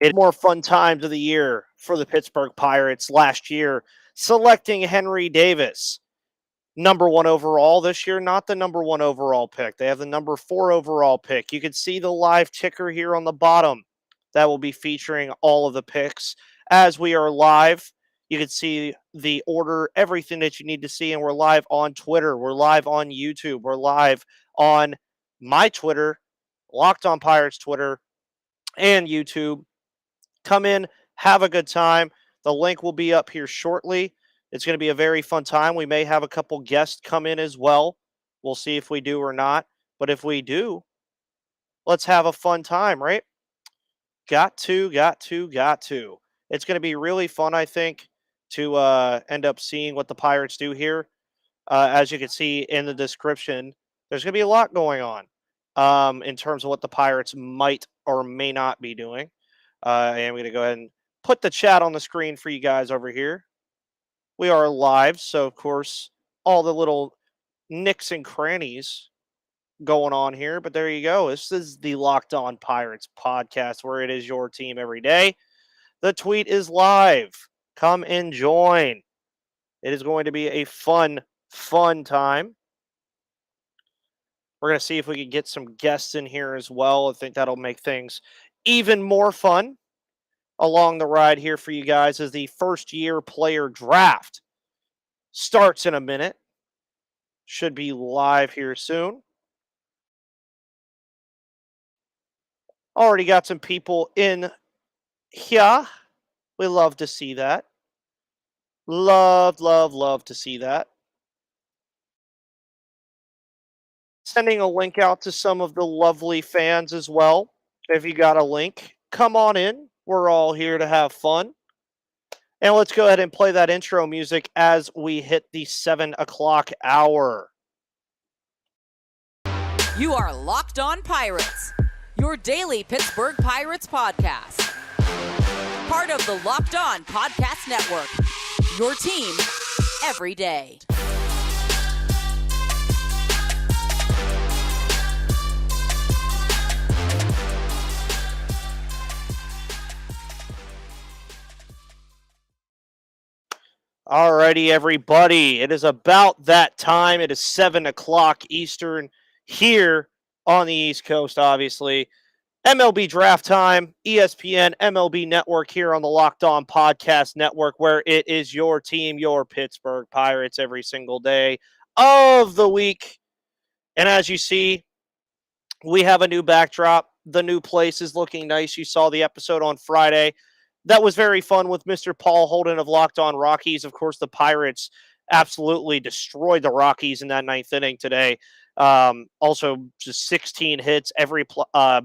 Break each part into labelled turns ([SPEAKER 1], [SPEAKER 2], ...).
[SPEAKER 1] It more fun times of the year for the Pittsburgh Pirates last year, selecting Henry Davis, number 1 overall this year, not the number 1 overall pick. They have the number 4 overall pick. You can see the live ticker here on the bottom that will be featuring all of the picks as we are live. You can see the order, everything that you need to see, and we're live on Twitter. We're live on YouTube. We're live on my Twitter, Locked On Pirates Twitter, and YouTube. Come in, have a good time. The link will be up here shortly. It's going to be a very fun time. We may have a couple guests come in as well. We'll see if we do or not. But if we do, let's have a fun time, right? Got to. It's going to be really fun, I think, to end up seeing what the Pirates do here. As you can see in the description, there's going to be a lot going on in terms of what the Pirates might or may not be doing. I am going to go ahead and put the chat on the screen for you guys over here. We are live, so of course, all the little nicks and crannies going on here. But there you go. This is the Locked On Pirates podcast, where it is your team every day. The tweet is live. Come and join. It is going to be a fun time. We're going to see if we can get some guests in here as well. I think that'll make things even more fun along the ride here for you guys as the first-year player draft starts in a minute. Should be live here soon. Already got some people in here. We love to see that. Love to see that. Sending a link out to some of the lovely fans as well. If you got a link, come on in. We're all here to have fun. And let's go ahead and play that intro music as we hit the 7 o'clock hour.
[SPEAKER 2] You are Locked On Pirates, your daily Pittsburgh Pirates podcast. Part of the Locked On Podcast Network, your team every day.
[SPEAKER 1] Alrighty, everybody. It is about that time. It is 7 o'clock Eastern here on the East Coast, obviously. MLB Draft time, ESPN, MLB Network here on the Locked On Podcast Network, where it is your team, your Pittsburgh Pirates, every single day of the week. And as you see, we have a new backdrop. The new place is looking nice. You saw the episode on Friday. That was very fun with Mr. Paul Horton of Locked On Rockies. Of course, the Pirates absolutely destroyed the Rockies in that ninth inning today. Also, just 16 hits. Every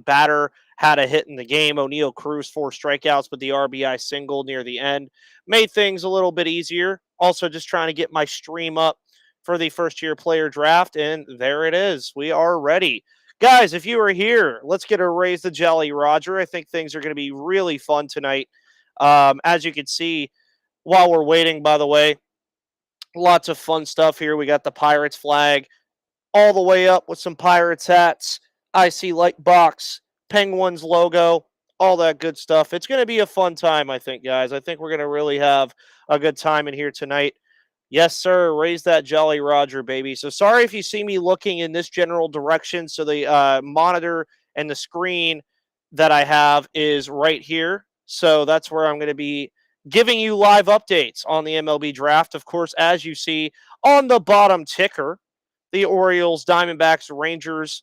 [SPEAKER 1] batter had a hit in the game. O'Neal Cruz 4 strikeouts, but the RBI single near the end made things a little bit easier. Also, just trying to get my stream up for the first-year player draft, and there it is. We are ready. Guys, if you are here, let's get a Raise the Jelly Roger. I think things are going to be really fun tonight. As you can see, while we're waiting, by the way, lots of fun stuff here. We got the Pirates flag all the way up with some Pirates hats, IC Light box, Penguins logo, all that good stuff. It's going to be a fun time, I think, guys. I think we're going to really have a good time in here tonight. Yes, sir. Raise that Jolly Roger, baby. So sorry if you see me looking in this general direction. So the monitor and the screen that I have is right here. So that's where I'm going to be giving you live updates on the MLB Draft. Of course, as you see on the bottom ticker, the Orioles, Diamondbacks, Rangers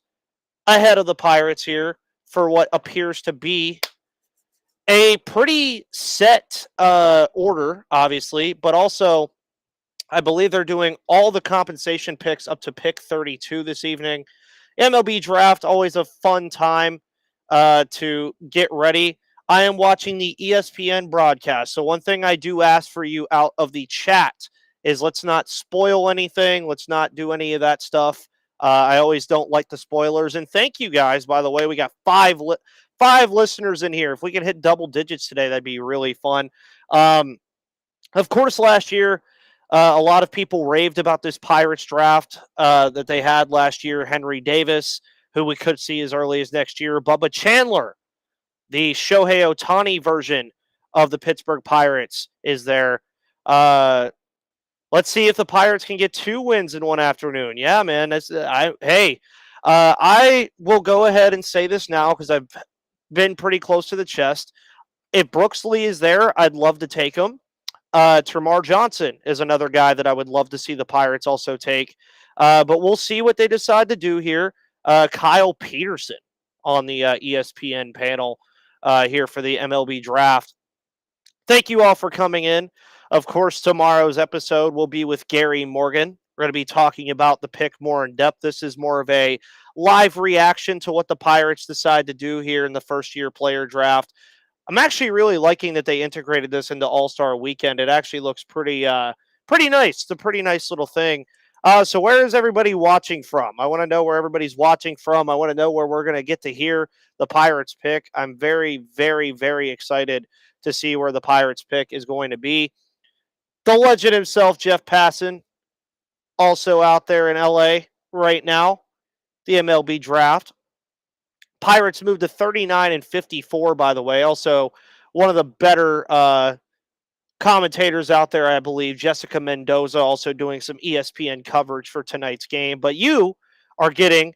[SPEAKER 1] ahead of the Pirates here for what appears to be a pretty set order, obviously, but also I believe they're doing all the compensation picks up to pick 32 this evening. MLB Draft, always a fun time to get ready. I am watching the ESPN broadcast. So one thing I do ask for you out of the chat is let's not spoil anything. Let's not do any of that stuff. I always don't like the spoilers. And thank you guys, by the way. We got five listeners in here. If we can hit double digits today, that'd be really fun. Of course, last year, a lot of people raved about this Pirates draft that they had last year. Henry Davis, who we could see as early as next year. Bubba Chandler, The Shohei Ohtani version of the Pittsburgh Pirates is there. Let's see if the Pirates can get 2 wins in one afternoon. Yeah, man. I will go ahead and say this now because I've been pretty close to the chest. If Brooks Lee is there, I'd love to take him. Turmar Johnson is another guy that I would love to see the Pirates also take. But we'll see what they decide to do here. Kyle Peterson on the ESPN panel here for the MLB Draft. Thank you all for coming in. Of course, tomorrow's episode will be with Gary Morgan. We're going to be talking about the pick more in depth. This is more of a live reaction to what the Pirates decide to do here in the first-year player draft. I'm actually really liking that they integrated this into All-Star Weekend. It actually looks pretty nice. It's a pretty nice little thing. So where is everybody watching from? I want to know where everybody's watching from. I want to know where we're going to get to hear the Pirates pick. I'm very, very, very excited to see where the Pirates pick is going to be. The legend himself, Jeff Passan, also out there in LA right now. The MLB Draft. Pirates moved to 39 and 54, by the way. Also, one of the better commentators out there, I believe, Jessica Mendoza, also doing some ESPN coverage for tonight's game. But you are getting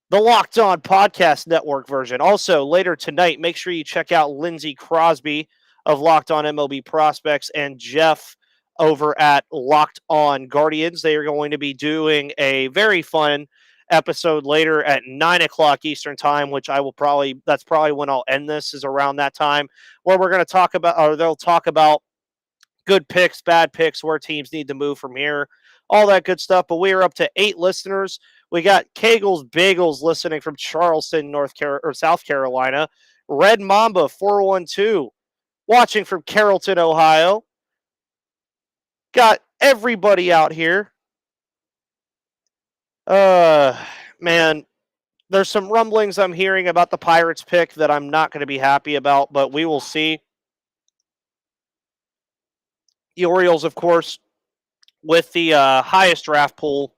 [SPEAKER 1] the Locked On Podcast Network version. Also, later tonight, make sure you check out Lindsey Crosby of Locked On MLB Prospects and Jeff over at Locked On Guardians. They are going to be doing a very fun episode later at 9 o'clock Eastern time, which that's probably when I'll end this, is around that time, where we're going to talk about, or they'll talk about good picks, bad picks, where teams need to move from here, all that good stuff. But we are up to 8 listeners. We got Kegels Bagels listening from Charleston, South Carolina. Red Mamba 412 watching from Carrollton, Ohio. Got everybody out here. Man, there's some rumblings I'm hearing about the Pirates pick that I'm not going to be happy about, but we will see. The Orioles, of course, with the highest draft pool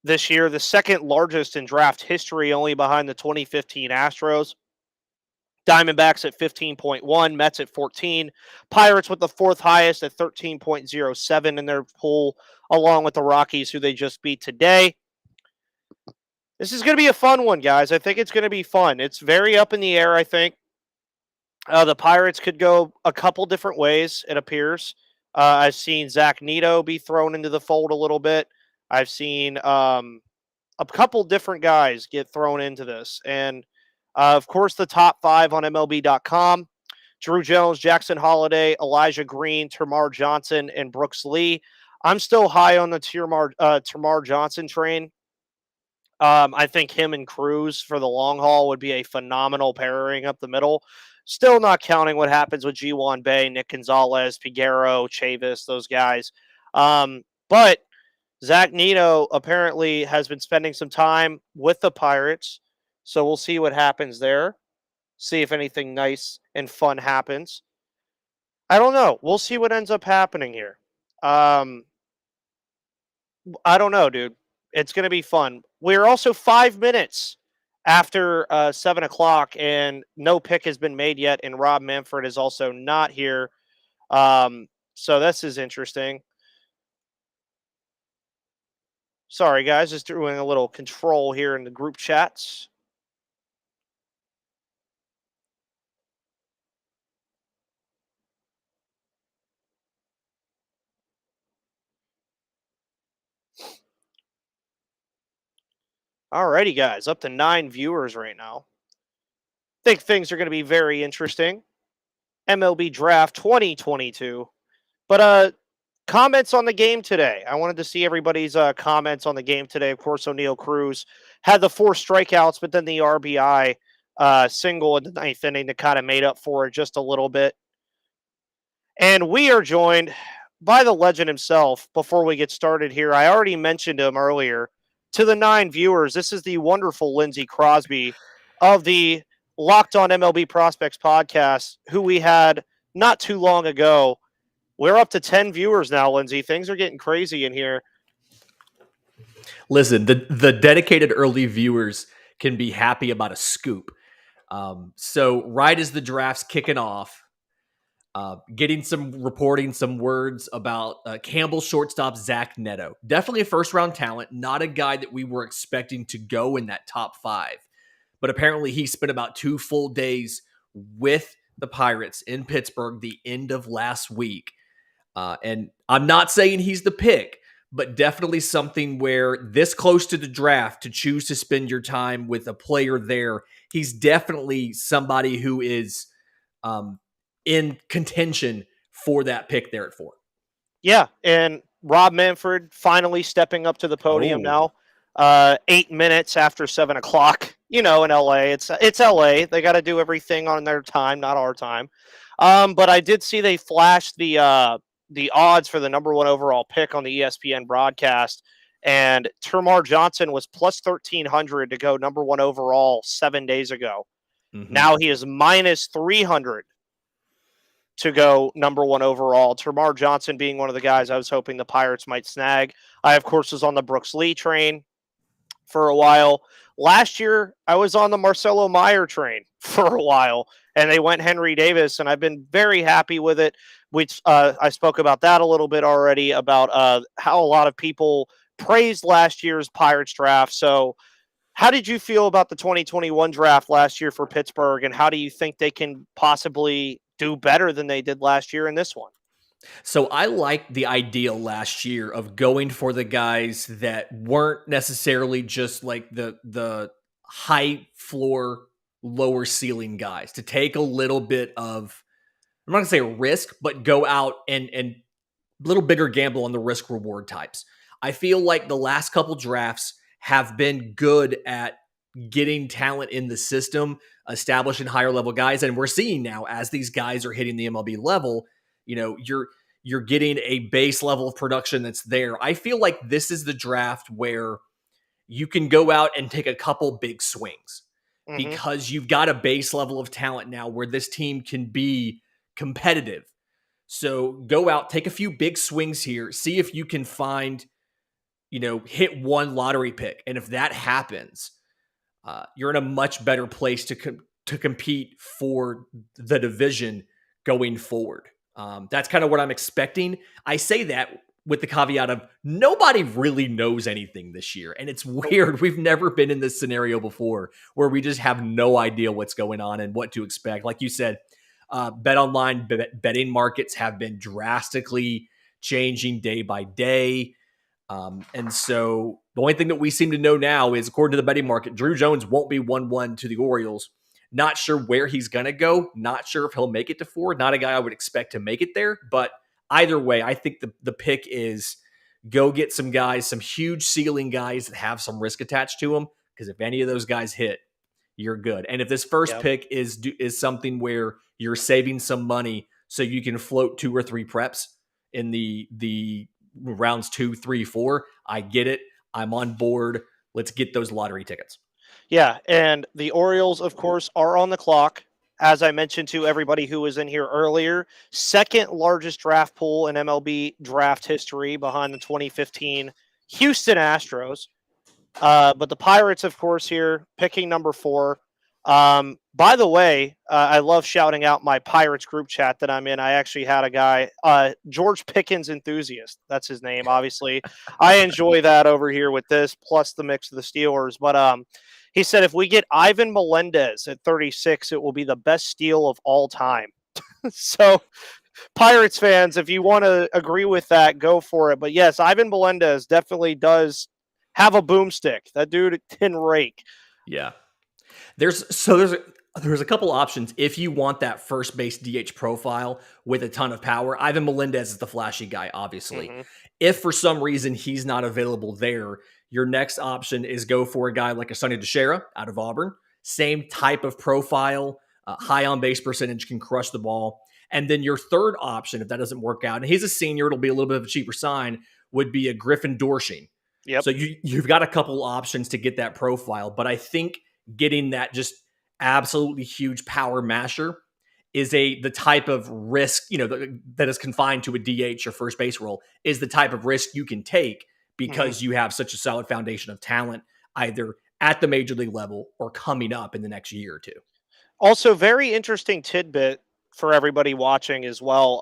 [SPEAKER 1] this year, the second largest in draft history, only behind the 2015 Astros. Diamondbacks at 15.1, Mets at 14, Pirates with the 4th highest at 13.07 in their pool, along with the Rockies, who they just beat today. This is going to be a fun one, guys. I think it's going to be fun. It's very up in the air, I think. The Pirates could go a couple different ways, it appears. I've seen Zach Neto be thrown into the fold a little bit. I've seen a couple different guys get thrown into this. And, of course, the top 5 on MLB.com. Drew Jones, Jackson Holliday, Elijah Green, Tamar Johnson, and Brooks Lee. I'm still high on the Tamar Johnson train. I think him and Cruz for the long haul would be a phenomenal pairing up the middle. Still not counting what happens with G1 Bay, Nick Gonzalez, Figueroa, Chavis, those guys. But Zach Neto apparently has been spending some time with the Pirates, so we'll see what happens there. See if anything nice and fun happens. I don't know. We'll see what ends up happening here. I don't know, dude. It's going to be fun. We're also 5 minutes after 7 o'clock, and no pick has been made yet, and Rob Manfred is also not here. So this is interesting. Sorry, guys. Just doing a little control here in the group chats. Alrighty, guys, up to 9 viewers right now. Think things are going to be very interesting. MLB Draft 2022. But comments on the game today. I wanted to see everybody's comments on the game today. Of course, O'Neal Cruz had the 4 strikeouts, but then the RBI single in the 9th inning that kind of made up for it just a little bit. And we are joined by the legend himself. Before we get started here, I already mentioned him earlier. To the 9 viewers, this is the wonderful Lindsey Crosby of the Locked On MLB Prospects podcast, who we had not too long ago. We're up to 10 viewers now, Lindsey. Things are getting crazy in here.
[SPEAKER 3] Listen, the dedicated early viewers can be happy about a scoop. So right as the draft's kicking off, getting some words about Campbell shortstop Zach Neto. Definitely a first-round talent, not a guy that we were expecting to go in that top 5. But apparently he spent about 2 full days with the Pirates in Pittsburgh the end of last week. And I'm not saying he's the pick, but definitely something where this close to the draft to choose to spend your time with a player there, he's definitely somebody who is in contention for that pick there at 4.
[SPEAKER 1] Yeah, and Rob Manfred finally stepping up to the podium now. 8 minutes after 7 o'clock. In LA, it's LA. They got to do everything on their time, not our time. But I did see they flashed the odds for the number 1 overall pick on the ESPN broadcast, and Turmar Johnson was plus 1,300 to go number 1 overall 7 days ago. Mm-hmm. Now he is minus 300 to go number 1 overall. Tamar Johnson being one of the guys I was hoping the Pirates might snag. I, of course, was on the Brooks Lee train for a while. Last year, I was on the Marcelo Meyer train for a while, and they went Henry Davis, and I've been very happy with it, which I spoke about that a little bit already, about how a lot of people praised last year's Pirates draft. So how did you feel about the 2021 draft last year for Pittsburgh, and how do you think they can possibly do better than they did last year in this one?
[SPEAKER 3] So I liked the idea last year of going for the guys that weren't necessarily just like the high floor, lower ceiling guys, to take a little bit of, I'm not gonna say a risk, but go out and a little bigger gamble on the risk reward types. I feel like the last couple drafts have been good at getting talent in the system, establishing higher level guys. And we're seeing now, as these guys are hitting the MLB level, you're getting a base level of production that's there. I feel like this is the draft where you can go out and take a couple big swings because you've got a base level of talent now where this team can be competitive. So go out, take a few big swings here, see if you can find, hit one lottery pick. And if that happens, you're in a much better place to compete for the division going forward. That's kind of what I'm expecting. I say that with the caveat of nobody really knows anything this year. And it's weird. We've never been in this scenario before where we just have no idea what's going on and what to expect. Like you said, BetOnline betting markets have been drastically changing day by day. And so the only thing that we seem to know now is, according to the betting market, Drew Jones won't be 1-1 to the Orioles. Not sure where he's going to go. Not sure if he'll make it to 4. Not a guy I would expect to make it there. But either way, I think the pick is go get some guys, some huge ceiling guys that have some risk attached to them. Because if any of those guys hit, you're good. And if this first pick is something where you're saving some money so you can float 2 or 3 preps in the rounds 2, 3, 4, I get it. I'm on board. Let's get those lottery tickets.
[SPEAKER 1] Yeah, and the Orioles, of course, are on the clock. As I mentioned to everybody who was in here earlier, second largest draft pool in MLB draft history behind the 2015 Houston Astros. But the Pirates, of course, here picking number 4. By the way, I love shouting out my Pirates group chat that I'm in. I actually had a guy, George Pickens enthusiast. That's his name, obviously. I enjoy that over here with this, plus the mix of the Steelers. But he said if we get Ivan Melendez at 36, it will be the best steal of all time. So, Pirates fans, if you want to agree with that, go for it. But yes, Ivan Melendez definitely does have a boomstick. That dude can rake.
[SPEAKER 3] Yeah. There's a couple options if you want that first base DH profile with a ton of power. Ivan Melendez is the flashy guy, obviously. If for some reason he's not available there, your next option is go for a guy like a Sonny DeChara out of Auburn. Same type of profile, high on base percentage, can crush the ball. And then your third option, if that doesn't work out, and he's a senior, it'll be a little bit of a cheaper sign, would be a Griffin Doersching.
[SPEAKER 1] Yep.
[SPEAKER 3] So you've got a couple options to get that profile, but I think getting that just absolutely huge power masher is the type of risk, that is confined to a DH or first base role, is the type of risk you can take because you have such a solid foundation of talent, either at the major league level or coming up in the next year or two.
[SPEAKER 1] Also, very interesting tidbit for everybody watching as well.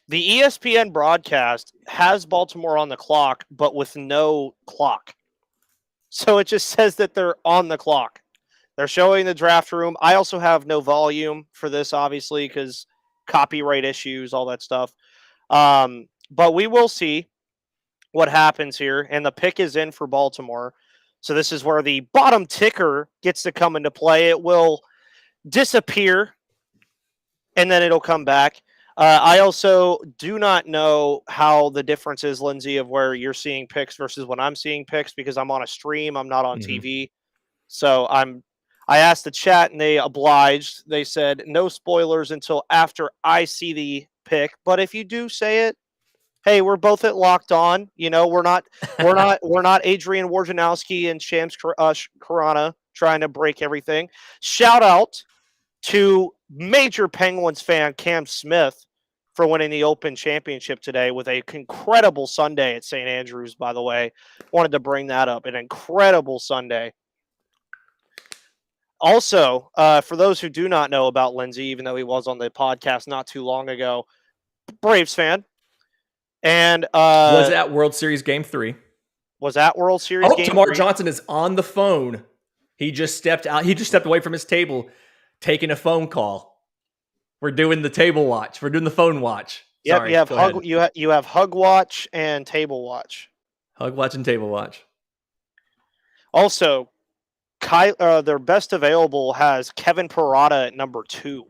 [SPEAKER 1] The ESPN broadcast has Baltimore on the clock, but with no clock. So it just says that they're on the clock. They're showing the draft room. I also have no volume for this, obviously, because copyright issues, all that stuff. But we will see what happens here. And the pick is in for Baltimore. So this is where the bottom ticker gets to come into play. It will disappear, and then it'll come back. I also do not know how the difference is, Lindsay, of where you're seeing picks versus when I'm seeing picks, because I'm on a stream. I'm not on TV. So I asked the chat, and they obliged. They said no spoilers until after I see the pick. But if you do say it, hey, we're both at Locked On. You know, we're not Adrian Wojnarowski and Shams Karana trying to break everything. Shout out to major Penguins fan Cam Smith for winning the Open Championship today with an incredible Sunday at St. Andrews, by the way. Wanted to bring that up. An incredible Sunday. Also, for those who do not know about Lindsay, even though he was on the podcast not too long ago, Braves fan. And
[SPEAKER 3] was at World Series Game 3.
[SPEAKER 1] Was at World Series Game 3.
[SPEAKER 3] Tamar Johnson is on the phone. He just stepped out. He just stepped away from his table, taking a phone call. We're doing the table watch. We're doing the phone watch.
[SPEAKER 1] Yep,
[SPEAKER 3] Sorry,
[SPEAKER 1] you have Hug Watch and Table Watch.
[SPEAKER 3] Hug Watch and Table Watch.
[SPEAKER 1] Also, their best available has Kevin Parada at number 2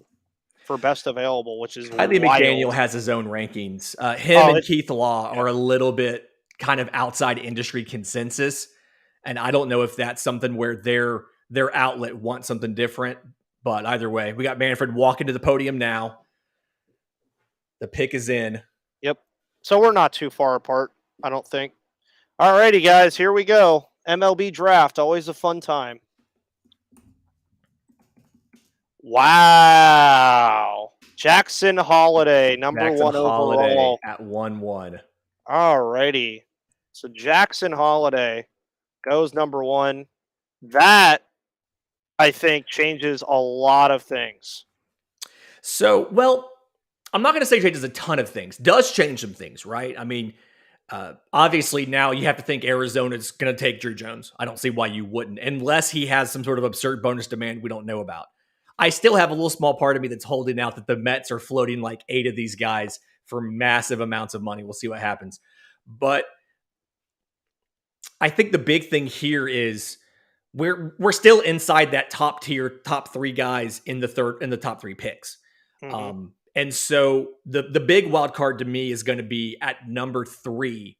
[SPEAKER 1] for best available, which is
[SPEAKER 3] Kylie McDaniel has his own rankings. And Keith Law are a little bit kind of outside industry consensus, and I don't know if that's something where their outlet wants something different. But either way, we got Manfred walking to the podium now. The pick is in.
[SPEAKER 1] Yep. So we're not too far apart, I don't think. All righty, guys, here we go. MLB Draft, always a fun time. Wow. Jackson Holliday, number 1 overall.
[SPEAKER 3] At 1-1.
[SPEAKER 1] All righty. So Jackson Holliday goes number 1. That, I think, changes a lot of things.
[SPEAKER 3] So, well, I'm not going to say changes a ton of things. Does change some things, right? I mean, obviously now you have to think Arizona's going to take Drew Jones. I don't see why you wouldn't, unless he has some sort of absurd bonus demand we don't know about. I still have a little small part of me that's holding out that the Mets are floating like 8 of these guys for massive amounts of money. We'll see what happens. But I think the big thing here is we're still inside that top tier, top 3 guys in the top 3 picks. Mm-hmm. And so the big wild card to me is going to be at number 3.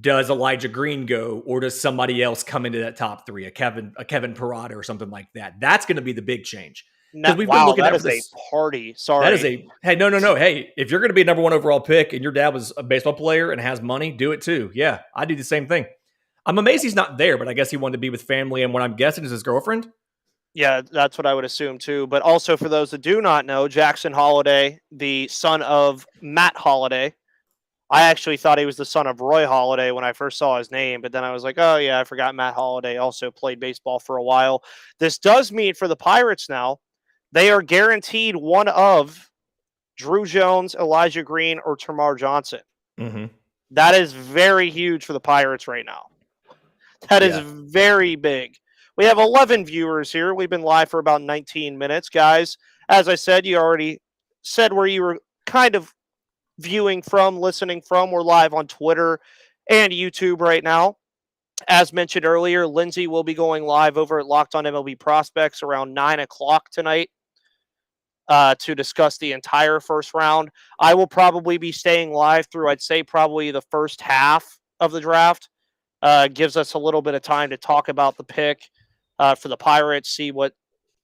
[SPEAKER 3] Does Elijah Green go, or does somebody else come into that top 3, a Kevin Parada or something like that? That's going to be the big change.
[SPEAKER 1] Because we've been looking at a party. Sorry,
[SPEAKER 3] that is no. Hey, if you're going to be a number 1 overall pick and your dad was a baseball player and has money, do it too. Yeah, I do the same thing. I'm amazed he's not there, but I guess he wanted to be with family, and what I'm guessing is his girlfriend.
[SPEAKER 1] Yeah, that's what I would assume too. But also, for those that do not know, Jackson Holliday, the son of Matt Holliday. I actually thought he was the son of Roy Halladay when I first saw his name, but then I was like, oh, yeah, I forgot Matt Holliday also played baseball for a while. This does mean for the Pirates now, they are guaranteed one of Drew Jones, Elijah Green, or Turmar Johnson.
[SPEAKER 3] Mm-hmm.
[SPEAKER 1] That is very huge for the Pirates right now. That is very big. We have 11 viewers here. We've been live for about 19 minutes. Guys, as I said, you already said where you were kind of viewing from, listening from. We're live on Twitter and YouTube right now. As mentioned earlier, Lindsay will be going live over at Locked On MLB Prospects around 9 o'clock tonight to discuss the entire first round. I will probably be staying live through, I'd say, probably the first half of the draft. Gives us a little bit of time to talk about the pick for the Pirates, see what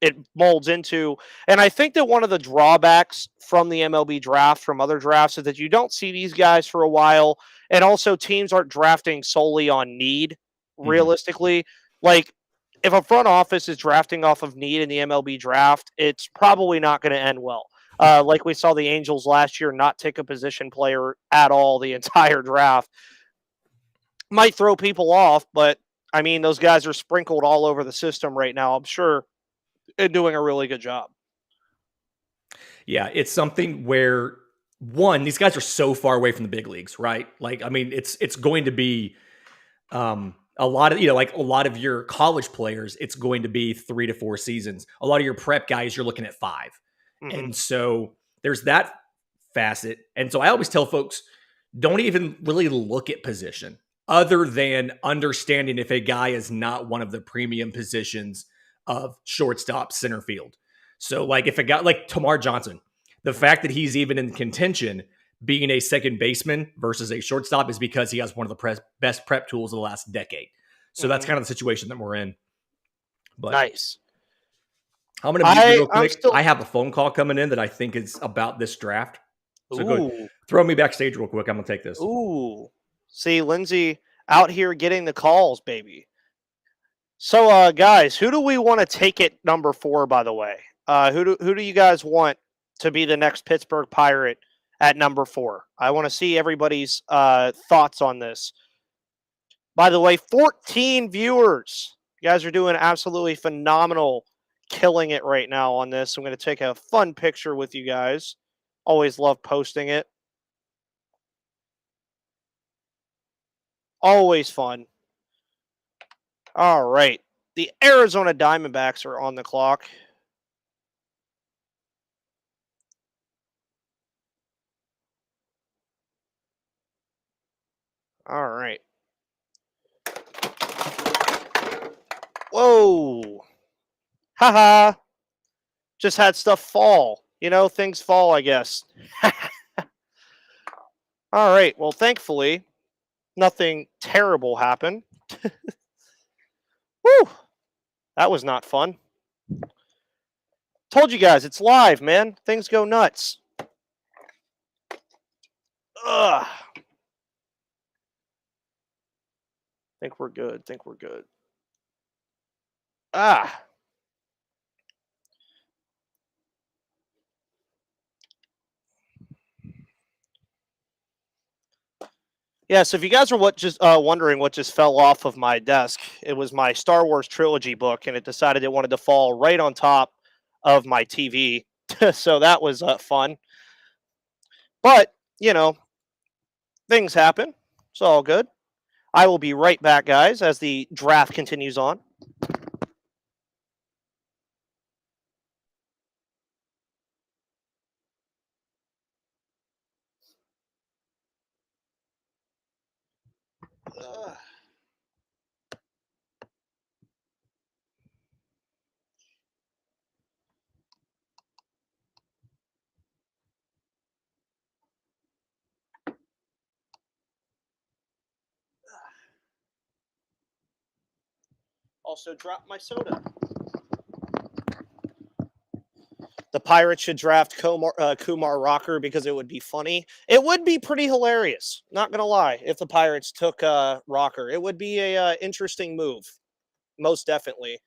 [SPEAKER 1] it molds into. And I think that one of the drawbacks from the MLB draft, from other drafts, is that you don't see these guys for a while. And also teams aren't drafting solely on need, realistically. Like, if a front office is drafting off of need in the MLB draft, it's probably not going to end well. Like we saw the Angels last year not take a position player at all the entire draft. Might throw people off, but, I mean, those guys are sprinkled all over the system right now. I'm sure and doing a really good job.
[SPEAKER 3] Yeah, it's something where one, these guys are so far away from the big leagues, right? Like, I mean, it's going to be a lot of, like a lot of your college players, it's going to be 3 to 4 seasons. A lot of your prep guys, you're looking at 5.
[SPEAKER 1] Mm-hmm.
[SPEAKER 3] And so there's that facet. And so I always tell folks, don't even really look at position other than understanding if a guy is not one of the premium positions of shortstop, center field. So like if a guy like Tamar Johnson, the fact that he's even in contention being a second baseman versus a shortstop is because he has one of the best prep tools of the last decade. So that's kind of the situation that we're in. But
[SPEAKER 1] nice.
[SPEAKER 3] I'm going to mute you real quick. I have a phone call coming in that I think is about this draft. So go ahead. Throw me backstage real quick. I'm going to take this.
[SPEAKER 1] Ooh. See, Lindsay out here getting the calls, baby. So, guys, who do we want to take at number 4, by the way? Who do you guys want to be the next Pittsburgh Pirate at number 4? I want to see everybody's thoughts on this. By the way, 14 viewers. You guys are doing absolutely phenomenal, killing it right now on this. I'm going to take a fun picture with you guys. Always love posting it. Always fun. All right. The Arizona Diamondbacks are on the clock. All right. Whoa. Haha. Just had stuff fall. Things fall, I guess. All right. Well, thankfully, nothing terrible happened. Woo. That was not fun. Told you guys, it's live, man. Things go nuts. Ugh. Think we're good. Ah. Yeah, so if you guys are wondering what just fell off of my desk, it was my Star Wars trilogy book, and it decided it wanted to fall right on top of my TV. So that was fun. But, things happen. It's all good. I will be right back, guys, as the draft continues on. Also dropped my soda. The Pirates should draft Kumar Rocker because it would be funny. It would be pretty hilarious. Not going to lie. If the Pirates took Rocker, it would be a interesting move. Most definitely.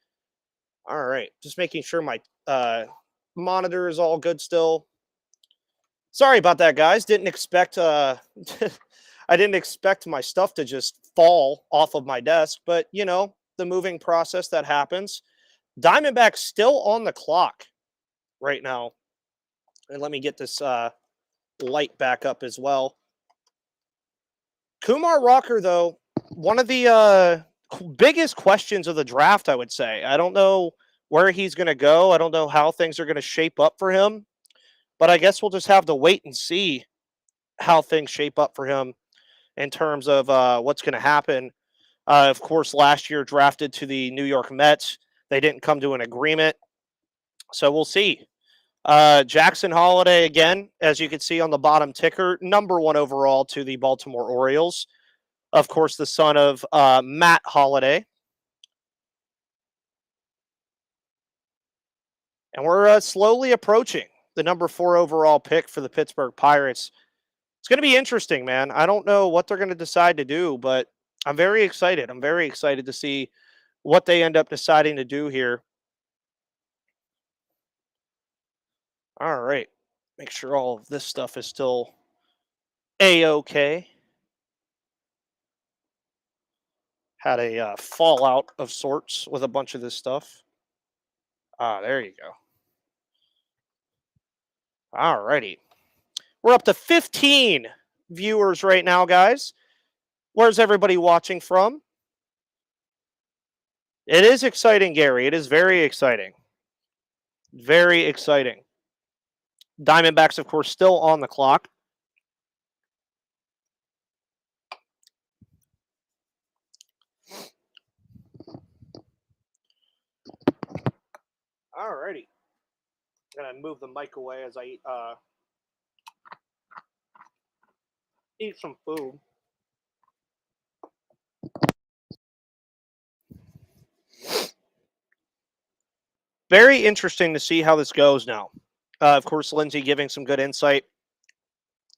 [SPEAKER 1] All right. Just making sure my monitor is all good still. Sorry about that, guys. Didn't expect I didn't expect my stuff to just fall off of my desk, but the moving process that happens. Diamondbacks still on the clock right now. And let me get this light back up as well. Kumar Rocker, though, one of the biggest questions of the draft, I would say. I don't know where he's going to go. I don't know how things are going to shape up for him. But I guess we'll just have to wait and see how things shape up for him in terms of what's going to happen. Of course, last year drafted to the New York Mets. They didn't come to an agreement. So we'll see. Jackson Holliday, again, as you can see on the bottom ticker, number 1 overall to the Baltimore Orioles. Of course, the son of Matt Holliday. And we're slowly approaching the number 4 overall pick for the Pittsburgh Pirates. It's going to be interesting, man. I don't know what they're going to decide to do, but I'm very excited. I'm very excited to see what they end up deciding to do here. All right. Make sure all of this stuff is still A-OK. Had a fallout of sorts with a bunch of this stuff. There you go. All righty. We're up to 15 viewers right now, guys. Where's everybody watching from? It is exciting, Gary. It is very exciting. Very exciting. Diamondbacks, of course, still on the clock. All righty. I'm going to move the mic away as I eat some food. Very interesting to see how this goes now. Of course, Lindsay giving some good insight.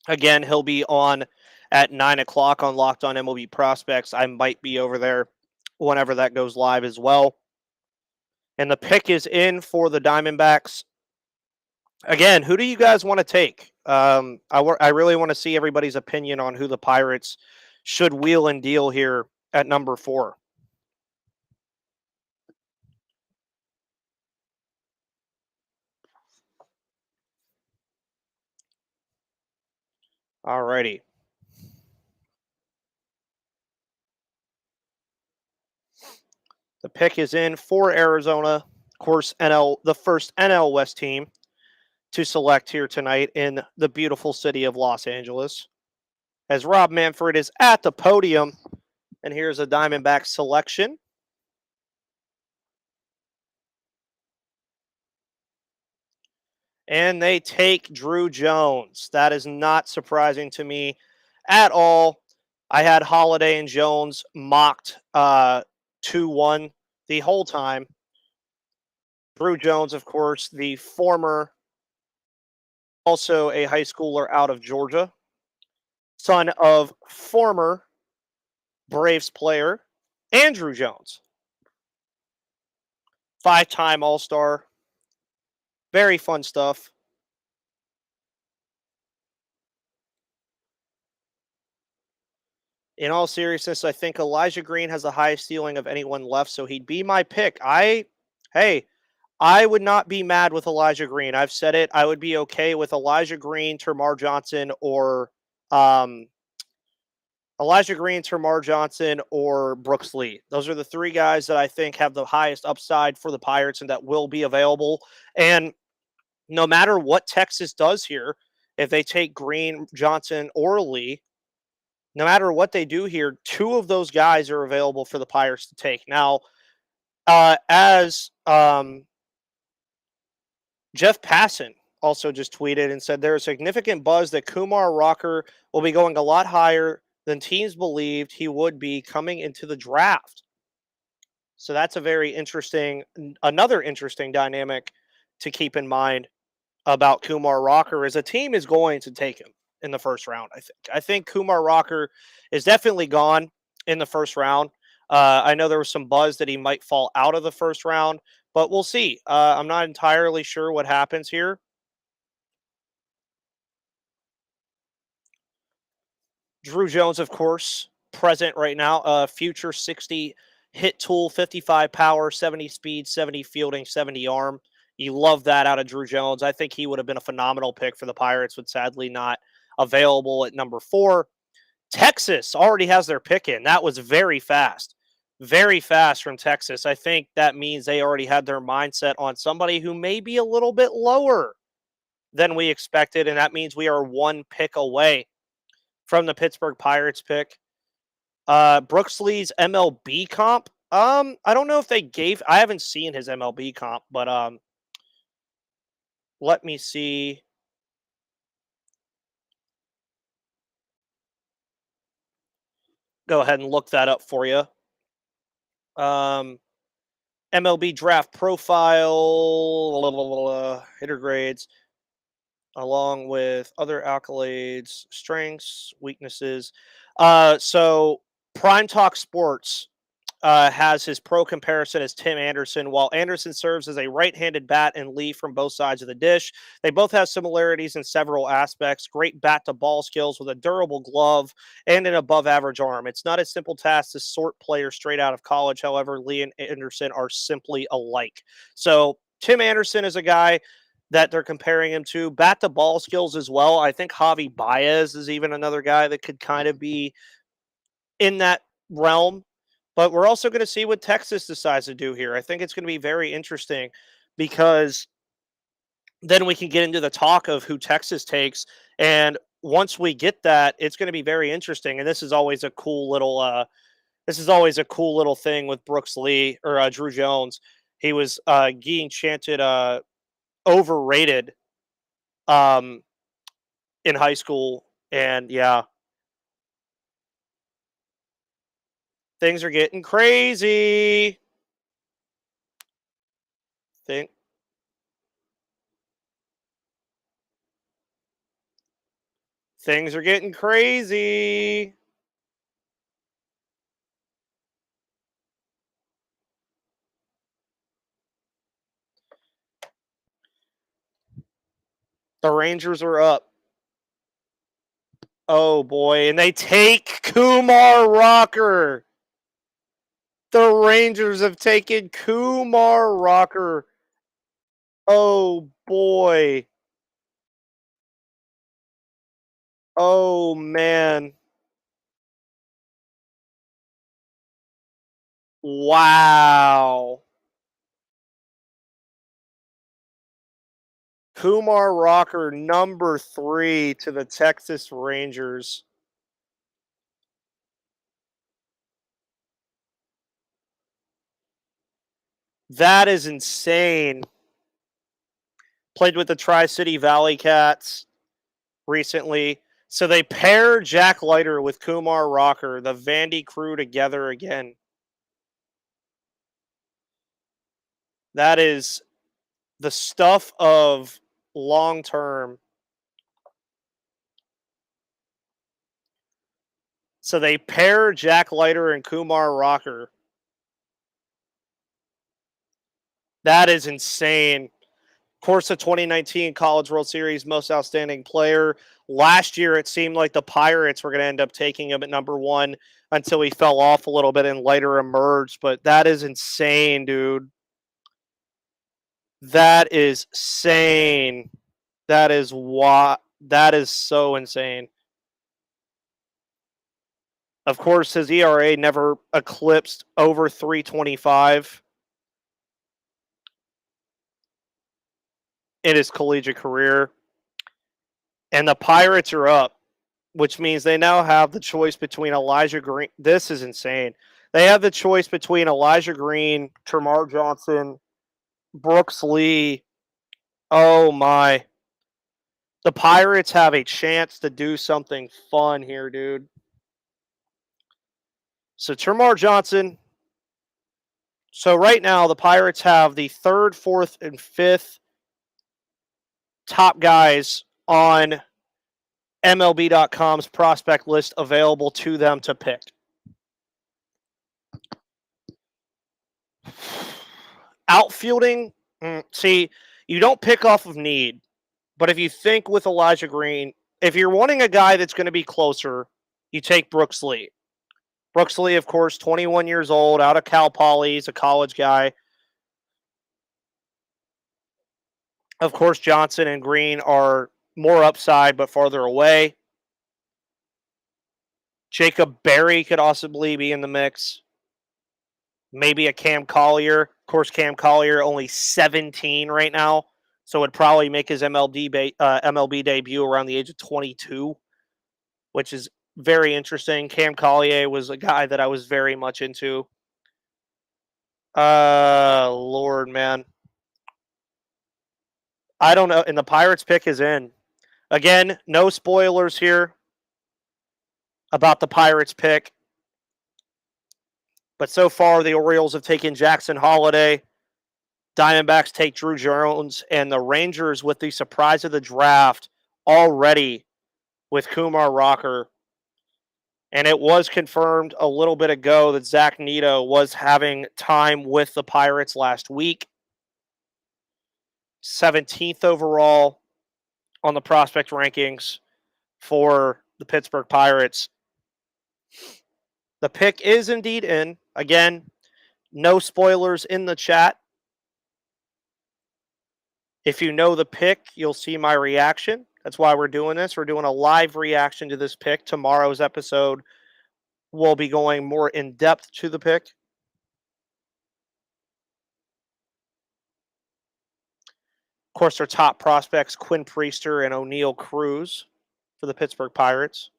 [SPEAKER 1] Again, he'll be on at 9 o'clock on Locked On MLB Prospects. I might be over there whenever that goes live as well. And the pick is in for the Diamondbacks. Again, who do you guys want to take? I really want to see everybody's opinion on who the Pirates should wheel and deal here at number 4. All righty. The pick is in for Arizona. Of course, the first NL West team to select here tonight in the beautiful city of Los Angeles. As Rob Manfred is at the podium, and here's a Diamondback selection. And they take Drew Jones. That is not surprising to me at all. I had Holiday and Jones mocked 2-1 the whole time. Drew Jones, of course, the former, also a high schooler out of Georgia, son of former Braves player Andrew Jones. 5-time All-Star. Very fun stuff. In all seriousness, I think Elijah Green has the highest ceiling of anyone left, so he'd be my pick. I would not be mad with Elijah Green. I've said it. I would be okay with Elijah Green, Turmar Johnson, or Turmar Johnson, or Brooks Lee. Those are the 3 guys that I think have the highest upside for the Pirates and that will be available. And no matter what Texas does here, if they take Green, Johnson, or Lee, no matter what they do here, 2 of those guys are available for the Pirates to take. Now, as Jeff Passan also just tweeted and said, there's significant buzz that Kumar Rocker will be going a lot higher than teams believed he would be coming into the draft. So that's a very interesting, another interesting dynamic to keep in mind about Kumar Rocker is a team is going to take him in the first round. I think Kumar Rocker is definitely gone in the first round. I know there was some buzz that he might fall out of the first round, but we'll see. I'm not entirely sure what happens here. Drew Jones, of course, present right now. Future 60 hit tool, 55 power, 70 speed, 70 fielding, 70 arm. You love that out of Drew Jones. I think he would have been a phenomenal pick for the Pirates, but sadly not available at number 4. Texas already has their pick in. That was very fast. Very fast from Texas. I think that means they already had their mindset on somebody who may be a little bit lower than we expected, and that means we are 1 pick away from the Pittsburgh Pirates pick. Brooks Lee's MLB comp. I don't know if they gave. I haven't seen his MLB comp, but let me see. Go ahead and look that up for you. MLB Draft profile, hitter grades, along with other accolades, strengths, weaknesses. So Prime Talk Sports has his pro comparison as Tim Anderson. While Anderson serves as a right-handed bat and Lee from both sides of the dish, they both have similarities in several aspects. Great bat-to-ball skills with a durable glove and an above-average arm. It's not a simple task to sort players straight out of college. However, Lee and Anderson are simply alike. So Tim Anderson is a guy that they're comparing him to. Bat to ball skills as well. I think Javi Baez is even another guy that could kind of be in that realm. But we're also going to see what Texas decides to do here. I think it's going to be very interesting because then we can get into the talk of who Texas takes. And once we get that, it's going to be very interesting. And this is always a cool little thing with Brooks Lee or Drew Jones. He was being chanted overrated in high school, and yeah, things are getting crazy. Things are getting crazy. The Rangers are up. Oh boy, and they take Kumar Rocker. The Rangers have taken Kumar Rocker. Oh boy. Oh man. Wow. Kumar Rocker, number 3 to the Texas Rangers. That is insane. Played with the Tri-City Valley Cats recently. So they pair Jack Leiter with Kumar Rocker, the Vandy crew together again. That is the stuff of long term. So they pair Jack Leiter and Kumar Rocker. That is insane. Of course, the 2019 College World Series Most Outstanding Player. Last year, it seemed like the Pirates were going to end up taking him at number 1 until he fell off a little bit and Leiter emerged. But that is insane, dude. That is insane. That is so insane. Of course, his ERA never eclipsed over 3.25 in his collegiate career. And the Pirates are up, which means they now have the choice between Elijah Green. This is insane. They have the choice between Elijah Green, Turmar Johnson, Brooks Lee. Oh my. The Pirates have a chance to do something fun here, dude. So Tamar Johnson. So right now the Pirates have the 3rd, 4th, and 5th top guys on MLB.com's prospect list available to them to pick. Outfielding, see, you don't pick off of need. But if you think with Elijah Green, if you're wanting a guy that's going to be closer, you take Brooks Lee. Brooks Lee, of course, 21 years old, out of Cal Poly. He's a college guy. Of course, Johnson and Green are more upside but farther away. Jacob Berry could possibly be in the mix. Maybe a Cam Collier. Of course, Cam Collier only 17 right now, so would probably make his MLB debut around the age of 22, which is very interesting. Cam Collier was a guy that I was very much into. Lord, man. I don't know. And the Pirates pick is in. Again, no spoilers here about the Pirates pick. But so far, the Orioles have taken Jackson Holliday. Diamondbacks take Drew Jones. And the Rangers, with the surprise of the draft, already with Kumar Rocker. And it was confirmed a little bit ago that Zach Neto was having time with the Pirates last week. 17th overall on the prospect rankings for the Pittsburgh Pirates. The pick is indeed in. Again, no spoilers in the chat. If you know the pick, you'll see my reaction. That's why we're doing this. We're doing a live reaction to this pick. Tomorrow's episode will be going more in depth to the pick. Of course, our top prospects, Quinn Priester and O'Neal Cruz for the Pittsburgh Pirates.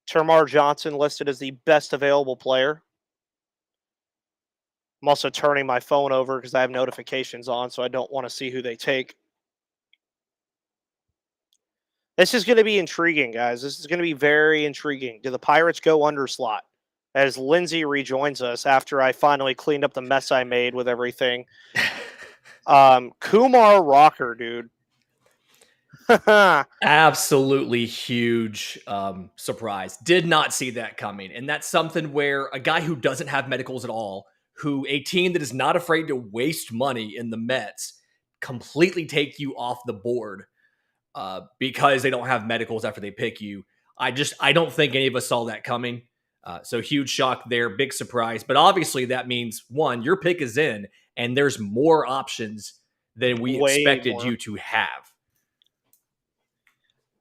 [SPEAKER 1] Turmar Johnson listed as the best available player. I'm also turning my phone over because I have notifications on, so I don't want to see who they take. This is going to be intriguing, guys. This is going to be very intriguing. Do the Pirates go underslot? As Lindsay rejoins us after I finally cleaned up the mess I made with everything. Kumar Rocker, dude.
[SPEAKER 3] Absolutely huge surprise. Did not see that coming. And that's something where a guy who doesn't have medicals at all, who a team that is not afraid to waste money in the Mets, completely take you off the board because they don't have medicals after they pick you. I don't think any of us saw that coming. So huge shock there, big surprise. But obviously that means, one, your pick is in, and there's more options than we expected you to have.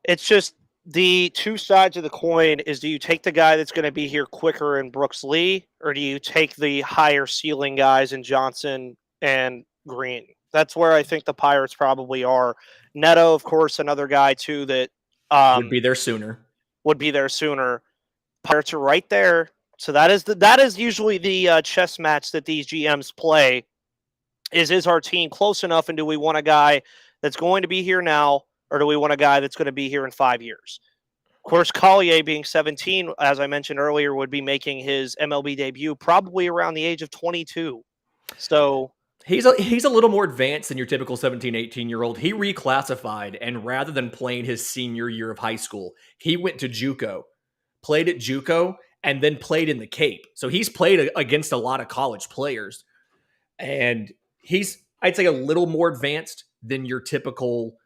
[SPEAKER 1] It's just the two sides of the coin is, do you take the guy that's going to be here quicker in Brooks Lee, or do you take the higher ceiling guys in Johnson and Green? That's where I think the Pirates probably are. Neto, of course, another guy too that
[SPEAKER 3] would be there sooner.
[SPEAKER 1] Pirates are right there. So that is usually the chess match that these GMs play. Is our team close enough, and do we want a guy that's going to be here now, or do we want a guy that's going to be here in 5 years? Of course, Collier, being 17, as I mentioned earlier, would be making his MLB debut probably around the age of 22. So
[SPEAKER 3] he's a little more advanced than your typical 17, 18-year-old. He reclassified, and rather than playing his senior year of high school, he went to JUCO, played at JUCO, and then played in the Cape. So he's played against a lot of college players. And he's, I'd say, a little more advanced than your typical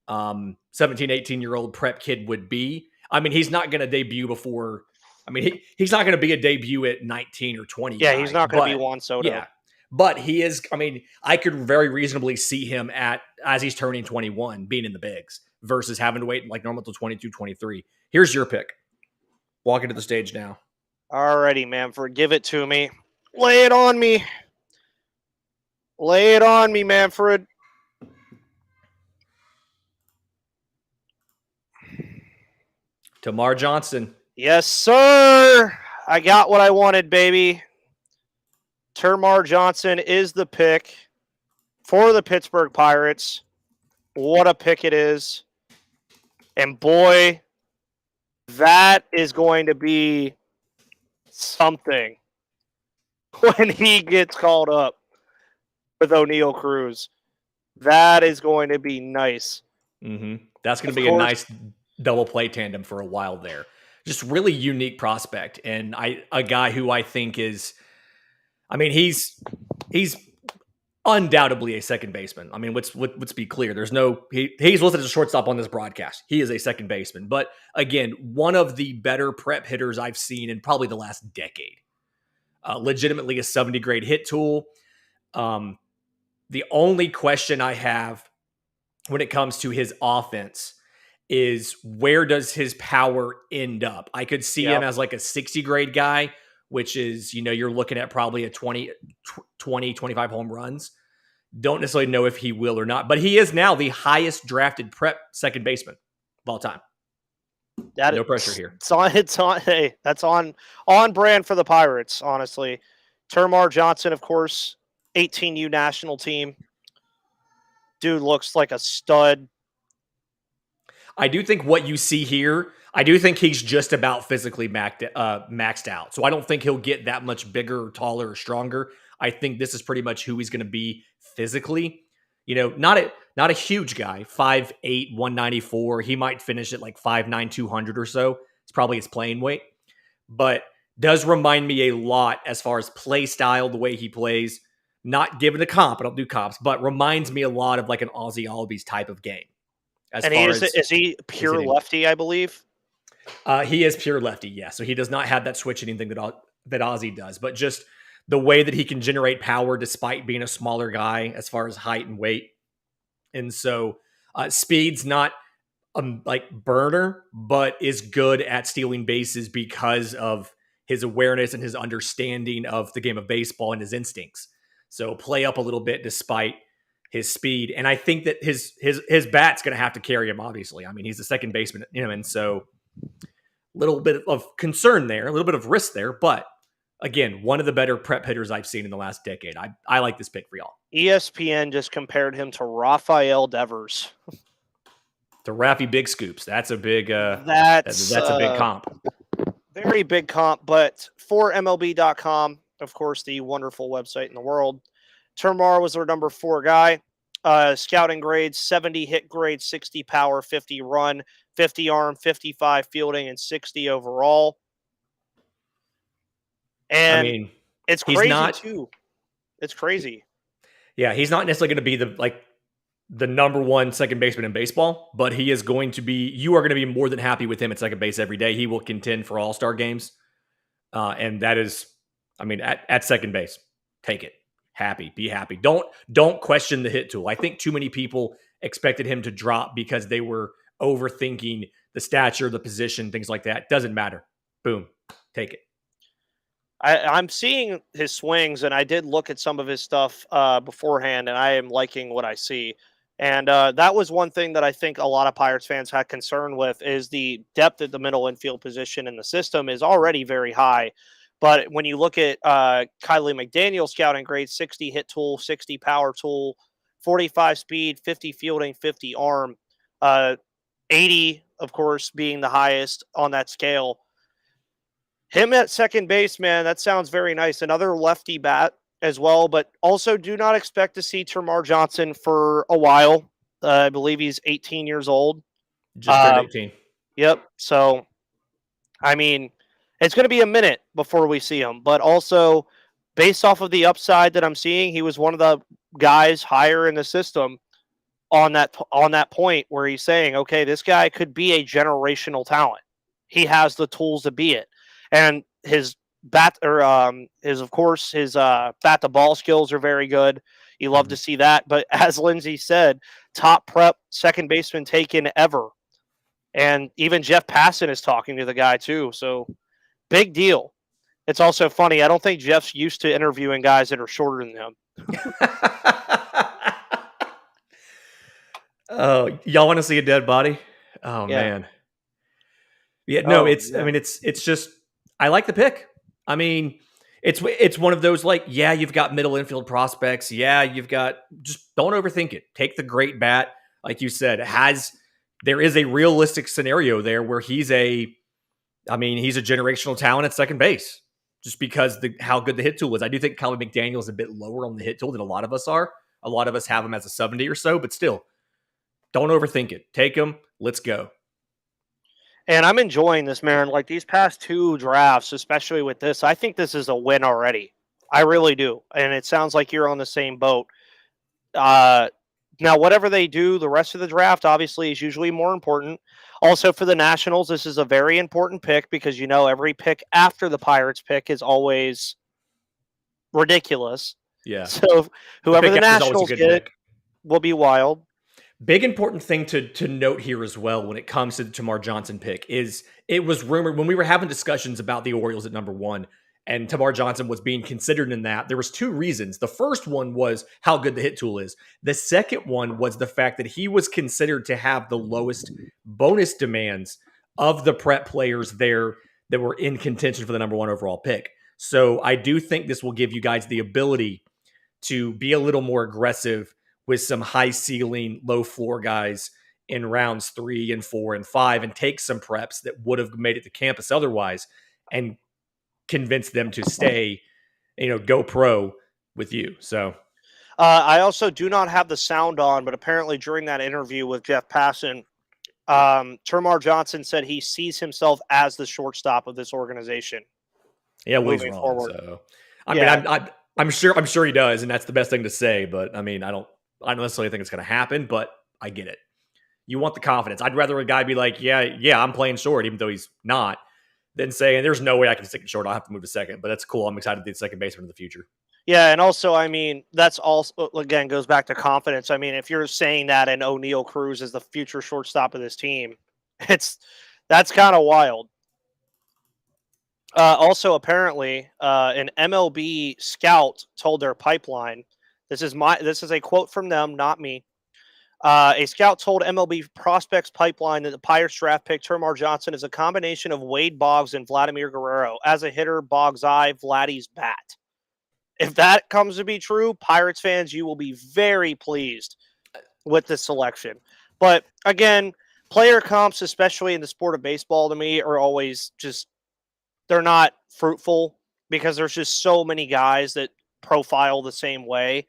[SPEAKER 3] 17, 18-year-old prep kid would be. I mean, he's not going to debut before. I mean, he's not going to be a debut at 19 or 20.
[SPEAKER 1] Yeah, he's not going to be Juan Soto.
[SPEAKER 3] Yeah, but he is. I mean, I could very reasonably see him as he's turning 21, being in the bigs versus having to wait like normal till 22, 23. Here's your pick. Walk into the stage now.
[SPEAKER 1] Alrighty, Manfred, give it to me. Lay it on me. Lay it on me, Manfred.
[SPEAKER 3] Tamar Johnson.
[SPEAKER 1] Yes, sir. I got what I wanted, baby. Turmar Johnson is the pick for the Pittsburgh Pirates. What a pick it is. And boy, that is going to be something when he gets called up with O'Neal Cruz. That is going to be nice.
[SPEAKER 3] Mm-hmm. That's going to be a nice double play tandem for a while there. Just really unique prospect, and a guy who I think is, I mean, he's undoubtedly a second baseman. I mean, let's be clear. There's no he's listed as a shortstop on this broadcast. He is a second baseman, but again, one of the better prep hitters I've seen in probably the last decade. Legitimately a 70 grade hit tool. The only question I have when it comes to his offense is, where does his power end up? I could see him as like a 60 grade guy, which is, you're looking at probably a 20, 25 home runs. Don't necessarily know if he will or not, but he is now the highest drafted prep second baseman of all time. No pressure here.
[SPEAKER 1] Hey, that's on brand for the Pirates, honestly. Turmar Johnson, of course, 18U national team. Dude looks like a stud.
[SPEAKER 3] I do think what you see here, I do think he's just about physically maxed out. So I don't think he'll get that much bigger or taller or stronger. I think this is pretty much who he's going to be physically. Not a huge guy, 5'8", 194. He might finish at like 5'9", 200 or so. It's probably his playing weight. But does remind me a lot as far as play style, the way he plays. Not given a comp, I don't do comps, but reminds me a lot of like an Ozzie Albies type of game.
[SPEAKER 1] Is he pure lefty, I believe?
[SPEAKER 3] He is pure lefty, yeah. So he does not have that switch hitting thing that Ozzie does, but just the way that he can generate power despite being a smaller guy as far as height and weight. And so speed's not like burner, but is good at stealing bases because of his awareness and his understanding of the game of baseball and his instincts. So play up a little bit despite his speed. And I think that his bat's going to have to carry him, obviously. I mean, he's the second baseman, and so a little bit of concern there, a little bit of risk there. But again, one of the better prep hitters I've seen in the last decade. I like this pick for y'all.
[SPEAKER 1] ESPN just compared him to Rafael Devers.
[SPEAKER 3] To Raffy Big Scoops. That's a big
[SPEAKER 1] that's
[SPEAKER 3] a big comp.
[SPEAKER 1] Very big comp, but for MLB.com, of course, the wonderful website in the world, Termarr was their number 4 guy. Scouting grades, 70 hit grade, 60 power, 50 run, 50 arm, 55 fielding, and 60 overall. And I mean, it's crazy too. It's crazy.
[SPEAKER 3] Yeah, he's not necessarily going to be the number 1 second baseman in baseball, but he is going to be, you are going to be more than happy with him at second base every day. He will contend for all-star games. And that is, I mean, at second base, take it. Be happy. Don't question the hit tool. I think too many people expected him to drop because they were overthinking the stature, the position, things like that. Doesn't matter. Boom. Take it.
[SPEAKER 1] I'm seeing his swings, and I did look at some of his stuff beforehand, and I am liking what I see. And that was one thing that I think a lot of Pirates fans had concern with is the depth at the middle infield position in the system is already very high. But when you look at Kylie McDaniel scouting grade, 60 hit tool, 60 power tool, 45 speed, 50 fielding, 50 arm, 80, of course, being the highest on that scale. Him at second base, man, that sounds very nice. Another lefty bat as well, but also do not expect to see Turmar Johnson for a while. I believe he's 18 years old.
[SPEAKER 3] Just turned 18.
[SPEAKER 1] Yep. So, I mean, it's going to be a minute before we see him, but also based off of the upside that I'm seeing, he was one of the guys higher in the system on that point where he's saying, okay, this guy could be a generational talent. He has the tools to be it. And his bat to ball skills are very good. You love to see that. But as Lindsay said, top prep second baseman taken ever. And even Jeff Passan is talking to the guy too. So big deal. It's also funny. I don't think Jeff's used to interviewing guys that are shorter than him.
[SPEAKER 3] Oh, y'all want to see a dead body? Oh yeah. Man. Yeah, no, I mean, it's just, I like the pick. I mean, it's one of those you've got middle infield prospects. Yeah, you've got, just don't overthink it. Take the great bat. Like you said, there is a realistic scenario there where he's a generational talent at second base just because how good the hit tool is. I do think Kylie Mcdaniel is a bit lower on the hit tool than a lot of us are. A lot of us have him as a 70 or so, but still, don't overthink it. Take him. Let's go.
[SPEAKER 1] And I'm enjoying this, man. Like these past 2 drafts, especially with this, I think this is a win already. I really do. And it sounds like you're on the same boat. Now, whatever they do, the rest of the draft obviously is usually more important. Also for the Nationals, this is a very important pick because, every pick after the Pirates pick is always ridiculous.
[SPEAKER 3] Yeah.
[SPEAKER 1] So whoever the Nationals get will be wild.
[SPEAKER 3] Big important thing to note here as well when it comes to the Tamar Johnson pick is it was rumored when we were having discussions about the Orioles at number 1 and Tamar Johnson was being considered in that. There was 2 reasons. The first one was how good the hit tool is. The second one was the fact that he was considered to have the lowest bonus demands of the prep players there that were in contention for the number 1 overall pick. So I do think this will give you guys the ability to be a little more aggressive with some high ceiling, low floor guys in rounds 3 and 4 and 5 and take some preps that would have made it to campus otherwise and convince them to stay, go pro with you. So
[SPEAKER 1] I also do not have the sound on, but apparently during that interview with Jeff Passan, Turmar Johnson said he sees himself as the shortstop of this organization.
[SPEAKER 3] Yeah, moving forward. So I mean, I'm sure he does, and that's the best thing to say, but I mean, I don't necessarily think it's going to happen, but I get it. You want the confidence. I'd rather a guy be like, yeah, I'm playing short, even though he's not, than saying, there's no way I can stick it short. I'll have to move to second, but that's cool. I'm excited to be the second baseman in the future.
[SPEAKER 1] Yeah, and also, I mean, that's also, again, goes back to confidence. I mean, if you're saying that and O'Neal Cruz is the future shortstop of this team, it's that's kind of wild. Also, apparently, an MLB scout told their pipeline. This is a quote from them, not me. A scout told MLB Prospects Pipeline that the Pirates draft pick Turmar Johnson is a combination of Wade Boggs and Vladimir Guerrero. As a hitter, Boggs' eye, Vladdy's bat. If that comes to be true, Pirates fans, you will be very pleased with this selection. But again, player comps, especially in the sport of baseball, to me, are always just, they're not fruitful because there's just so many guys that profile the same way.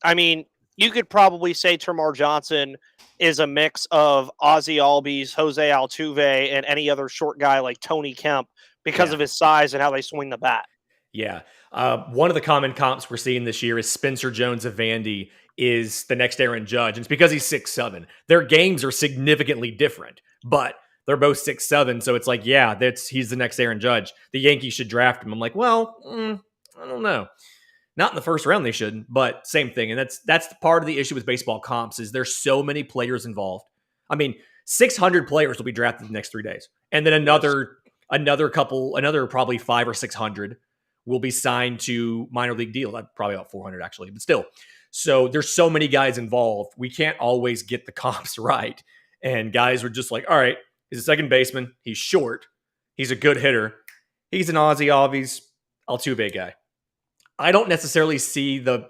[SPEAKER 1] I mean, you could probably say Turmar Johnson is a mix of Ozzy Albies, Jose Altuve, and any other short guy like Tony Kemp because of his size and how they swing the bat.
[SPEAKER 3] Yeah. One of the common comps we're seeing this year is Spencer Jones of Vandy is the next Aaron Judge. And it's because he's 6'7". Their games are significantly different, but they're both 6'7". So it's like, yeah, he's the next Aaron Judge. The Yankees should draft him. I'm like, well, I don't know. Not in the first round, they shouldn't, but same thing. And that's part of the issue with baseball comps is there's so many players involved. I mean, 600 players will be drafted the next 3 days. And then another probably 500 or 600 will be signed to minor league deal. Probably about 400 actually, but still. So there's so many guys involved. We can't always get the comps right. And guys were just like, all right, he's a second baseman. He's short. He's a good hitter. He's an Ozzy Altuve guy. I don't necessarily see the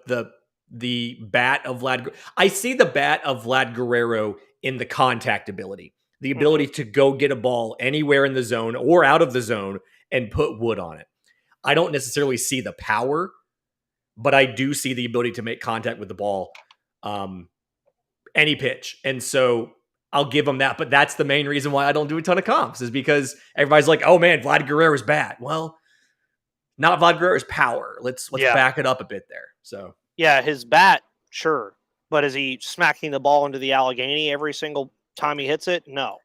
[SPEAKER 3] bat of Vlad. I see the bat of Vlad Guerrero in the contact ability, the ability to go get a ball anywhere in the zone or out of the zone and put wood on it. I don't necessarily see the power, but I do see the ability to make contact with the ball any pitch. And so I'll give him that. But that's the main reason why I don't do a ton of comps is because everybody's like, oh man, Vlad Guerrero's bat. Well, not Vlad Guerrero's power. Let's back it up a bit there. So
[SPEAKER 1] yeah, his bat, sure. But is he smacking the ball into the Allegheny every single time he hits it? No.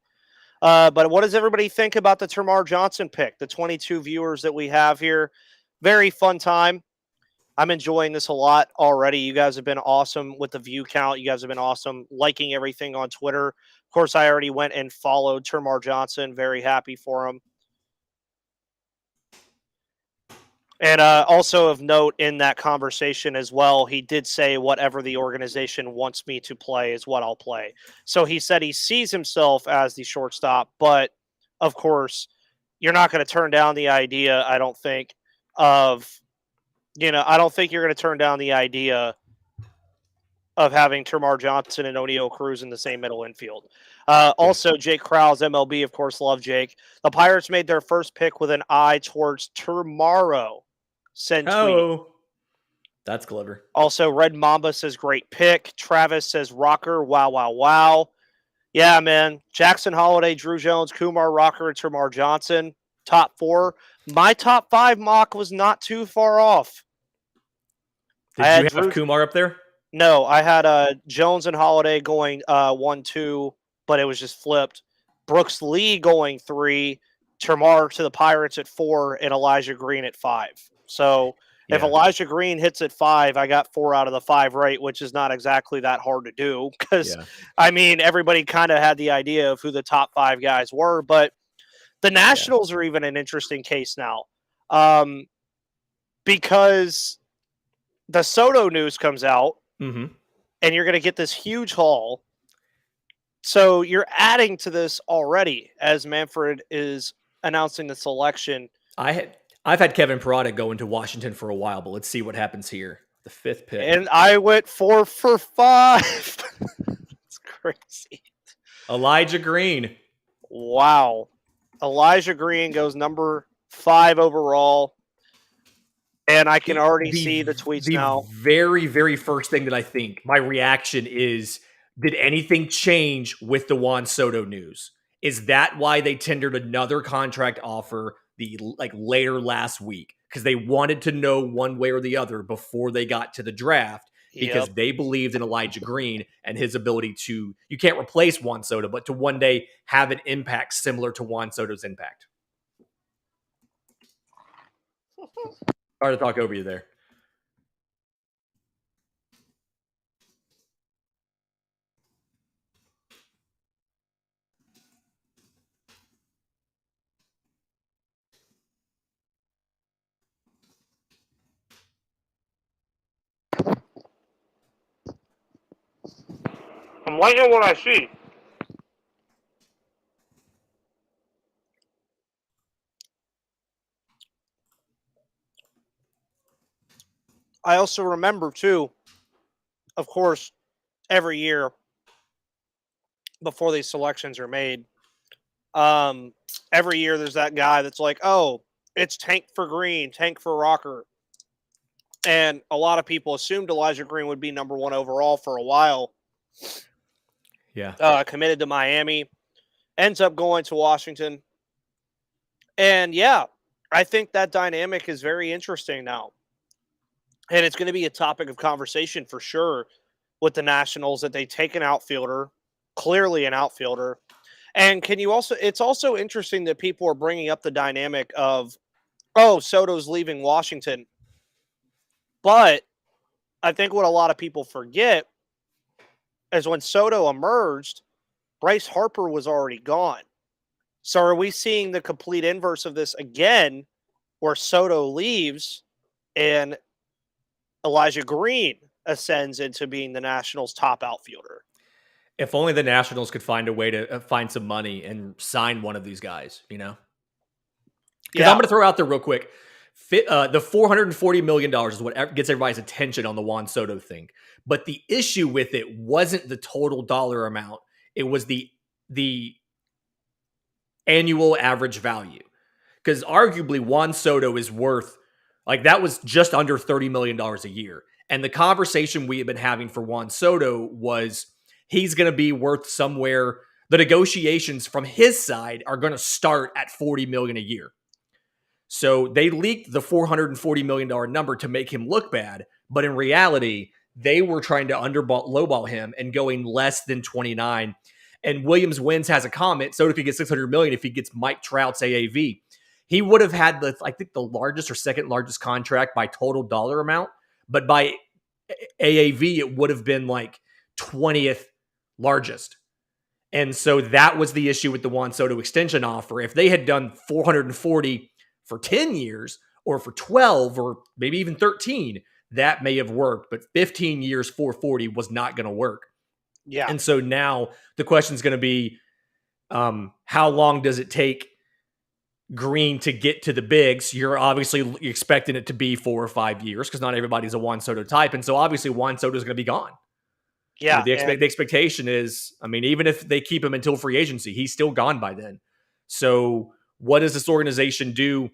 [SPEAKER 1] But what does everybody think about the Tamar Johnson pick? The 22 viewers that we have here. Very fun time. I'm enjoying this a lot already. You guys have been awesome with the view count. You guys have been awesome liking everything on Twitter. Of course, I already went and followed Turmar Johnson. Very happy for him. And also of note in that conversation as well, he did say whatever the organization wants me to play is what I'll play. So he said he sees himself as the shortstop, but of course, you're not going to turn down the idea, I don't think, I don't think you're going to turn down the idea of having Termarr Johnson and O'Neal Cruz in the same middle infield. Also, Jake Krause, MLB, of course, love Jake. The Pirates made their first pick with an eye towards Tomorrow.
[SPEAKER 3] Oh, that's clever.
[SPEAKER 1] Also, Red Mamba says great pick. Travis says rocker. Wow, wow, wow. Yeah, man. Jackson Holiday, Drew Jones, Kumar Rocker, and Tamar Johnson. Top 4. My top 5 mock was not too far off.
[SPEAKER 3] Did you have Kumar up there?
[SPEAKER 1] No, I had Jones and Holiday going 1-2, but it was just flipped. Brooks Lee going 3, Termarr to the Pirates at 4, and Elijah Green at 5. So if Elijah Green hits at 5, I got 4 out of the 5 right, which is not exactly that hard to do because, I mean, everybody kind of had the idea of who the top 5 guys were, but the Nationals are even an interesting case now because the Soto news comes out and you're going to get this huge haul. So you're adding to this already as Manfred is announcing the selection.
[SPEAKER 3] I've had Kevin Parada go into Washington for a while, but let's see what happens here. The 5th pick.
[SPEAKER 1] And I went 4 for 5. It's crazy.
[SPEAKER 3] Elijah Green.
[SPEAKER 1] Wow. Elijah Green goes number 5 overall. And I can already see the tweets now.
[SPEAKER 3] The very, very first thing that I think, my reaction is, did anything change with the Juan Soto news? Is that why they tendered another contract offer later last week? Because they wanted to know one way or the other before they got to the draft because they believed in Elijah Green and his ability to, you can't replace Juan Soto, but to one day have an impact similar to Juan Soto's impact. Sorry to talk over you there.
[SPEAKER 1] I'm liking what I see. I also remember, too, of course, every year before these selections are made, every year there's that guy that's like, oh, it's tank for Green, tank for Rocker. And a lot of people assumed Elijah Green would be number 1 overall for a while.
[SPEAKER 3] Yeah.
[SPEAKER 1] Committed to Miami, ends up going to Washington. And yeah, I think that dynamic is very interesting now. And it's going to be a topic of conversation for sure with the Nationals that they take an outfielder, clearly an outfielder. And it's also interesting that people are bringing up the dynamic of, oh, Soto's leaving Washington. But I think what a lot of people forget is when Soto emerged, Bryce Harper was already gone. So are we seeing the complete inverse of this again, where Soto leaves and Elijah Green ascends into being the Nationals' top outfielder?
[SPEAKER 3] If only the Nationals could find a way to find some money and sign one of these guys, Because
[SPEAKER 1] Yeah.
[SPEAKER 3] I'm going to throw out there real quick. The $440 million is what gets everybody's attention on the Juan Soto thing. But the issue with it wasn't the total dollar amount. It was the annual average value. Because arguably Juan Soto is worth, that was just under $30 million a year. And the conversation we have been having for Juan Soto was he's going to be worth somewhere. The negotiations from his side are going to start at $40 million a year. So they leaked the $440 million number to make him look bad. But in reality, they were trying to lowball him and going less than 29. And Williams Wins has a comment. So if he gets $600 million, if he gets Mike Trout's AAV, he would have had the largest or second largest contract by total dollar amount. But by AAV, it would have been 20th largest. And so that was the issue with the Juan Soto extension offer. If they had done 440 for 10 years or for 12 or maybe even 13, that may have worked. But 15 years, 440 was not going to work.
[SPEAKER 1] Yeah.
[SPEAKER 3] And so now the question is going to be, how long does it take Green to get to the bigs? You're obviously expecting it to be 4 or 5 years because not everybody's a Juan Soto type. And so obviously Juan Soto is going to be gone.
[SPEAKER 1] Yeah.
[SPEAKER 3] The expectation is, even if they keep him until free agency, he's still gone by then. So what does this organization do?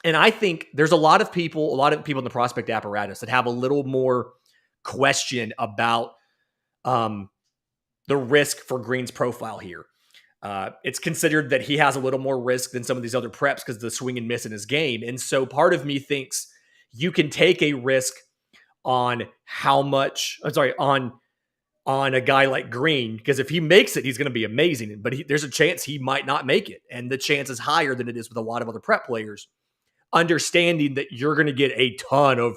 [SPEAKER 3] And I think there's a lot of people in the prospect apparatus that have a little more question about the risk for Green's profile here. It's considered that he has a little more risk than some of these other preps because of the swing and miss in his game. And so part of me thinks you can take a risk on on a guy like Green, because if he makes it, he's going to be amazing. But there's a chance he might not make it. And the chance is higher than it is with a lot of other prep players. Understanding that you're going to get a ton of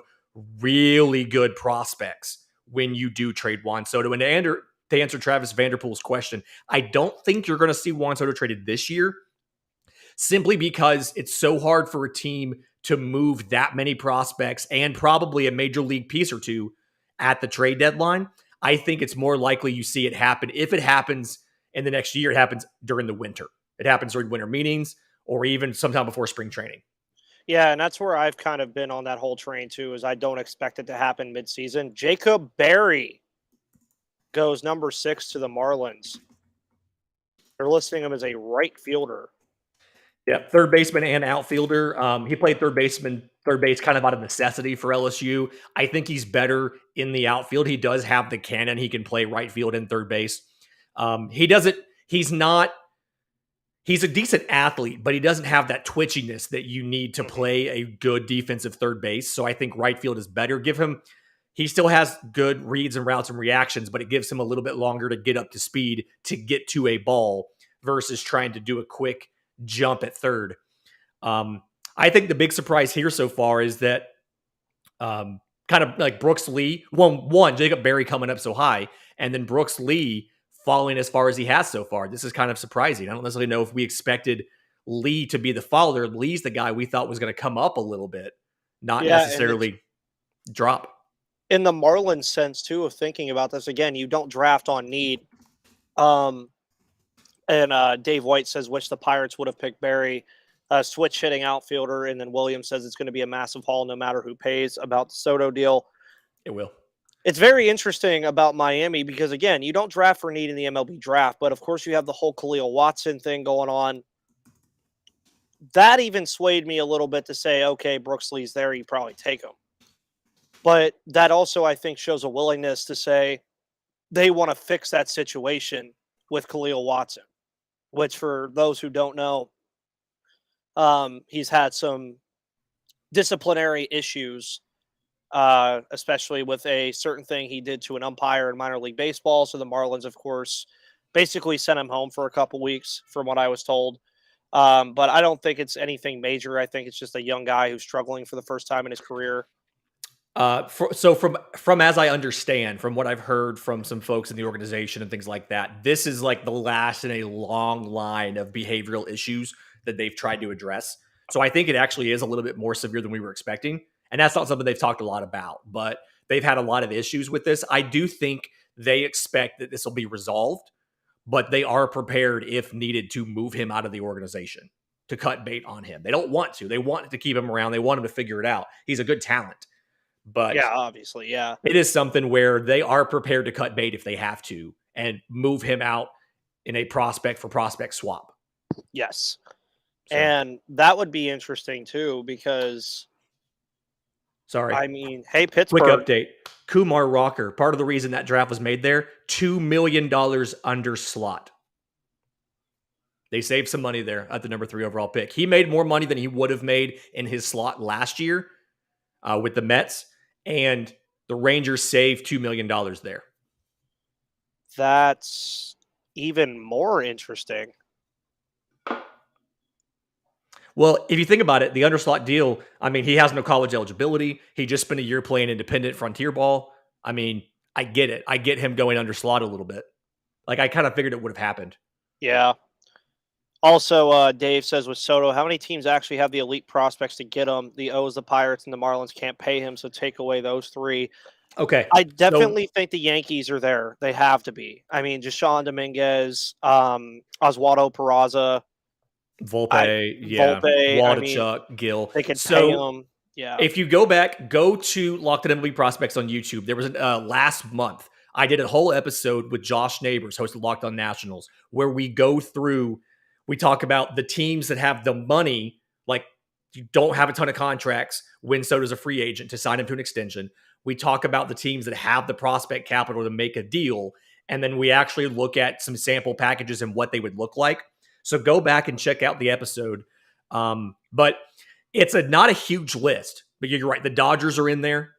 [SPEAKER 3] really good prospects when you do trade Juan Soto. And to answer Travis Vanderpool's question, I don't think you're going to see Juan Soto traded this year, simply because it's so hard for a team to move that many prospects and probably a major league piece or two at the trade deadline. I think it's more likely you see it happen. If it happens in the next year, it happens during the winter. It happens during winter meetings or even sometime before spring training.
[SPEAKER 1] Yeah, and that's where I've kind of been on that whole train too, is I don't expect it to happen midseason. Jacob Berry goes number 6 to the Marlins. They're listing him as a right fielder.
[SPEAKER 3] Yeah, third baseman and outfielder. He played third base kind of out of necessity for LSU. I think he's better in the outfield. He does have the cannon. He can play right field and third base. He's a decent athlete, but he doesn't have that twitchiness that you need to play a good defensive third base. So I think right field is better. He still has good reads and routes and reactions, but it gives him a little bit longer to get up to speed to get to a ball versus trying to do a quick jump at third. I think the big surprise here so far is that kind of like Brooks Lee, one, Jacob Berry coming up so high, and then Brooks Lee falling as far as he has so far. This is kind of surprising. I don't necessarily know if we expected Lee to be the follower. Lee's the guy we thought was going to come up a little bit, not necessarily drop.
[SPEAKER 1] In the Marlins sense, too, of thinking about this, again, you don't draft on need. And Dave White says, wish the Pirates would have picked Barry, switch hitting outfielder. And then Williams says it's going to be a massive haul no matter who pays about the Soto deal.
[SPEAKER 3] It will.
[SPEAKER 1] It's very interesting about Miami because, again, you don't draft for need in the MLB draft, but of course you have the whole Khalil Watson thing going on. That even swayed me a little bit to say, okay, Brooks Lee's there, you probably take him. But that also, I think, shows a willingness to say they want to fix that situation with Khalil Watson, which for those who don't know, he's had some disciplinary issues, especially with a certain thing he did to an umpire in minor league baseball. So the Marlins, of course, basically sent him home for a couple weeks, from what I was told. But I don't think it's anything major. I think it's just a young guy who's struggling for the first time in his career.
[SPEAKER 3] So from as I understand, from what I've heard from some folks in the organization and things like that, this is like the last in a long line of behavioral issues that they've tried to address. So I think it actually is a little bit more severe than we were expecting. And that's not something they've talked a lot about, but they've had a lot of issues with this. I do think they expect that this will be resolved, but they are prepared if needed to move him out of the organization, to cut bait on him. They don't want to. They want to keep him around. They want him to figure it out. He's a good talent. But
[SPEAKER 1] yeah, obviously, yeah.
[SPEAKER 3] It is something where they are prepared to cut bait if they have to and move him out in a prospect for prospect swap.
[SPEAKER 1] Yes.
[SPEAKER 3] So,
[SPEAKER 1] and that would be interesting too, because I mean, hey, Pittsburgh.
[SPEAKER 3] Quick update. Kumar Rocker, part of the reason that draft was made there, $2 million under slot. They saved some money there at the number 3 overall pick. He made more money than he would have made in his slot last year with the Mets. And the Rangers saved $2 million there.
[SPEAKER 1] That's even more interesting.
[SPEAKER 3] Well, if you think about it, the underslot deal, I mean, he has no college eligibility. He just spent a year playing independent frontier ball. I mean, I get it. I get him going underslot a little bit. Like, I kind of figured it would have happened.
[SPEAKER 1] Yeah. Also, Dave says with Soto, how many teams actually have the elite prospects to get him? The O's, the Pirates, and the Marlins can't pay him, so take away those 3.
[SPEAKER 3] Okay.
[SPEAKER 1] I definitely think the Yankees are there. They have to be. I mean, Jashawn Dominguez, Oswaldo Peraza,
[SPEAKER 3] Volpe, Waldachuk, Gill.
[SPEAKER 1] They can pay him. Yeah.
[SPEAKER 3] If you go to Locked On MLB Prospects on YouTube. There was last month, I did a whole episode with Josh Neighbors, host of Locked On Nationals, where we go through, we talk about the teams that have the money, like you don't have a ton of contracts when Soto's a free agent to sign him to an extension. We talk about the teams that have the prospect capital to make a deal. And then we actually look at some sample packages and what they would look like. So go back and check out the episode. But it's not a huge list, but you're right. The Dodgers are in there.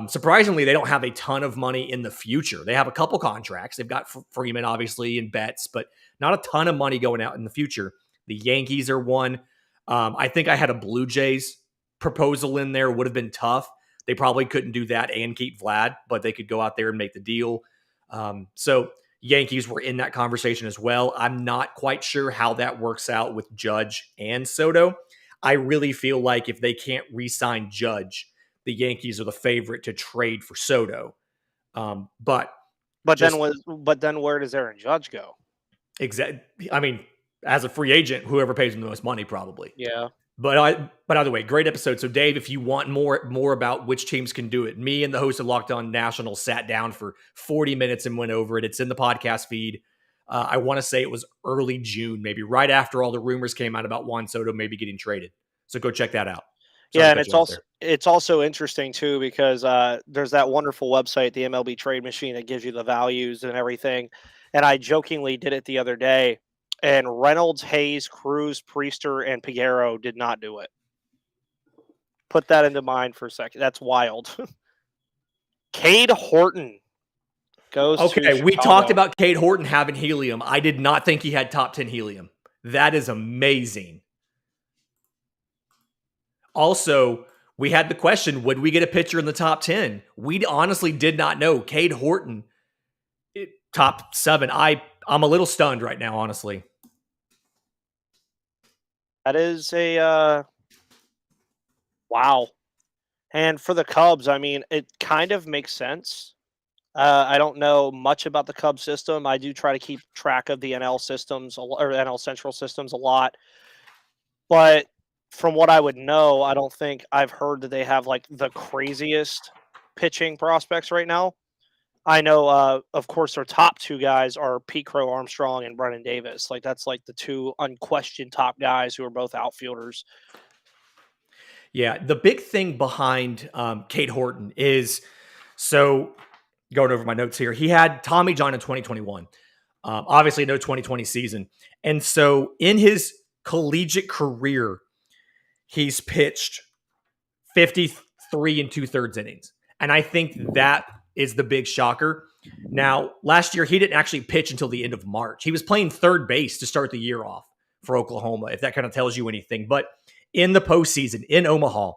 [SPEAKER 3] Surprisingly, they don't have a ton of money in the future. They have a couple contracts. They've got Freeman, obviously, and Betts, but not a ton of money going out in the future. The Yankees are one. I think I had a Blue Jays proposal in there. Would have been tough. They probably couldn't do that and keep Vlad, but they could go out there and make the deal. So Yankees were in that conversation as well. I'm not quite sure how that works out with Judge and Soto. I really feel like if they can't re-sign Judge, the Yankees are the favorite to trade for Soto. But
[SPEAKER 1] then where does Aaron Judge go?
[SPEAKER 3] Exactly. I mean, as a free agent, whoever pays him the most money, probably.
[SPEAKER 1] Yeah.
[SPEAKER 3] But either way, great episode. So, Dave, if you want more about which teams can do it, me and the host of Locked On National sat down for 40 minutes and went over it. It's in the podcast feed. I want to say it was early June, maybe right after all the rumors came out about Juan Soto maybe getting traded. So go check that out.
[SPEAKER 1] Sorry, and it's also interesting too because there's that wonderful website, the MLB Trade Machine, that gives you the values and everything. And I jokingly did it the other day. And Reynolds, Hayes, Cruz, Priester, and Piguero did not do it. Put that into mind for a second. That's wild. Cade Horton goes to Chicago.
[SPEAKER 3] We talked about Cade Horton having helium. I did not think he had top 10 helium. That is amazing. Also, we had the question, would we get a pitcher in the top 10? We honestly did not know. Cade Horton, top 7. I'm a little stunned right now, honestly.
[SPEAKER 1] That is a wow. And for the Cubs, I mean, it kind of makes sense. I don't know much about the Cubs system. I do try to keep track of the NL systems or NL Central systems a lot, but from what I would know, I don't think I've heard that they have like the craziest pitching prospects right now. I know, of course, their top two guys are Pete Crow Armstrong and Brennan Davis. Like that's like the two unquestioned top guys who are both outfielders.
[SPEAKER 3] Yeah, the big thing behind Kate Horton is, so going over my notes here, he had Tommy John in 2021. Obviously, no 2020 season. And so in his collegiate career, he's pitched 53 and 2/3 innings. And I think that is the big shocker. Now, last year, he didn't actually pitch until the end of March. He was playing third base to start the year off for Oklahoma, if that kind of tells you anything. But in the postseason in Omaha,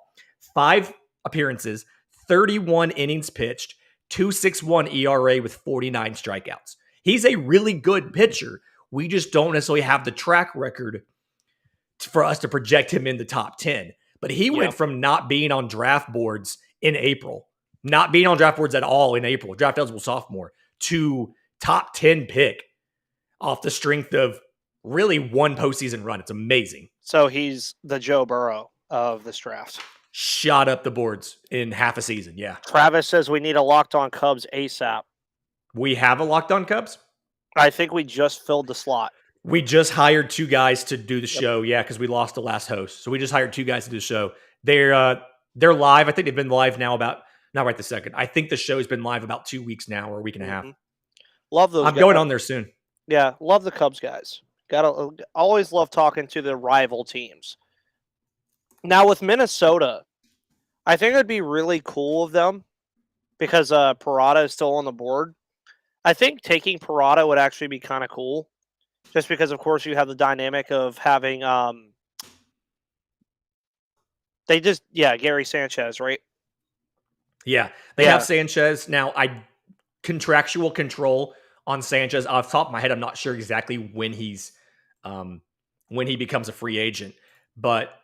[SPEAKER 3] 5 appearances, 31 innings pitched, 2.61 ERA with 49 strikeouts. He's a really good pitcher. We just don't necessarily have the track record for us to project him in the top 10. But he went from not being on draft boards in April, not being on draft boards at all in April, draft eligible sophomore, to top 10 pick off the strength of really one postseason run. It's amazing.
[SPEAKER 1] So he's the Joe Burrow of this draft.
[SPEAKER 3] Shot up the boards in half a season. Yeah.
[SPEAKER 1] Travis says we need a Locked On Cubs ASAP.
[SPEAKER 3] We have a Locked On Cubs?
[SPEAKER 1] I think we just filled the slot.
[SPEAKER 3] We just hired 2 guys to do the show. Yeah, because we lost the last host. So we just hired 2 guys to do the show. They're live. I think they've been live now about, not right this second. I think the show's been live about 2 weeks now or a week and a half.
[SPEAKER 1] Love those
[SPEAKER 3] I'm
[SPEAKER 1] guys.
[SPEAKER 3] going on there soon.
[SPEAKER 1] Yeah, love the Cubs guys. Always love talking to the rival teams. Now with Minnesota, I think it'd be really cool of them because Parada is still on the board. I think taking Parada would actually be kind of cool. Just because, of course, you have the dynamic of having Gary Sanchez, right?
[SPEAKER 3] Yeah, they have Sanchez. Now, contractual control on Sanchez. Off the top of my head, I'm not sure exactly when he becomes a free agent. But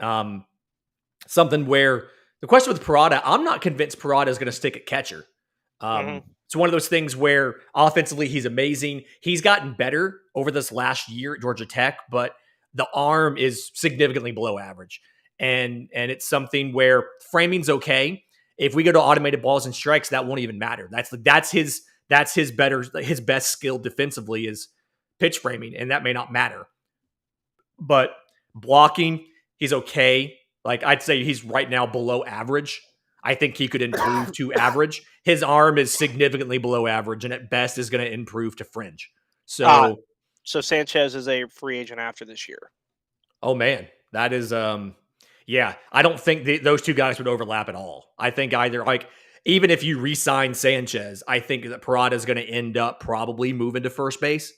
[SPEAKER 3] something where the question with Parada, I'm not convinced Parada is going to stick at catcher. It's one of those things where offensively he's amazing. He's gotten better over this last year at Georgia Tech, but the arm is significantly below average. And it's something where framing's okay. If we go to automated balls and strikes, that won't even matter. That's his best skill defensively is pitch framing, and that may not matter. But blocking, he's okay. Like I'd say he's right now below average. I think he could improve to average. His arm is significantly below average, and at best is going to improve to fringe. So
[SPEAKER 1] Sanchez is a free agent after this year.
[SPEAKER 3] Oh man, that is yeah. I don't think those 2 guys would overlap at all. I think either even if you re-sign Sanchez, I think that Parada is going to end up probably moving to first base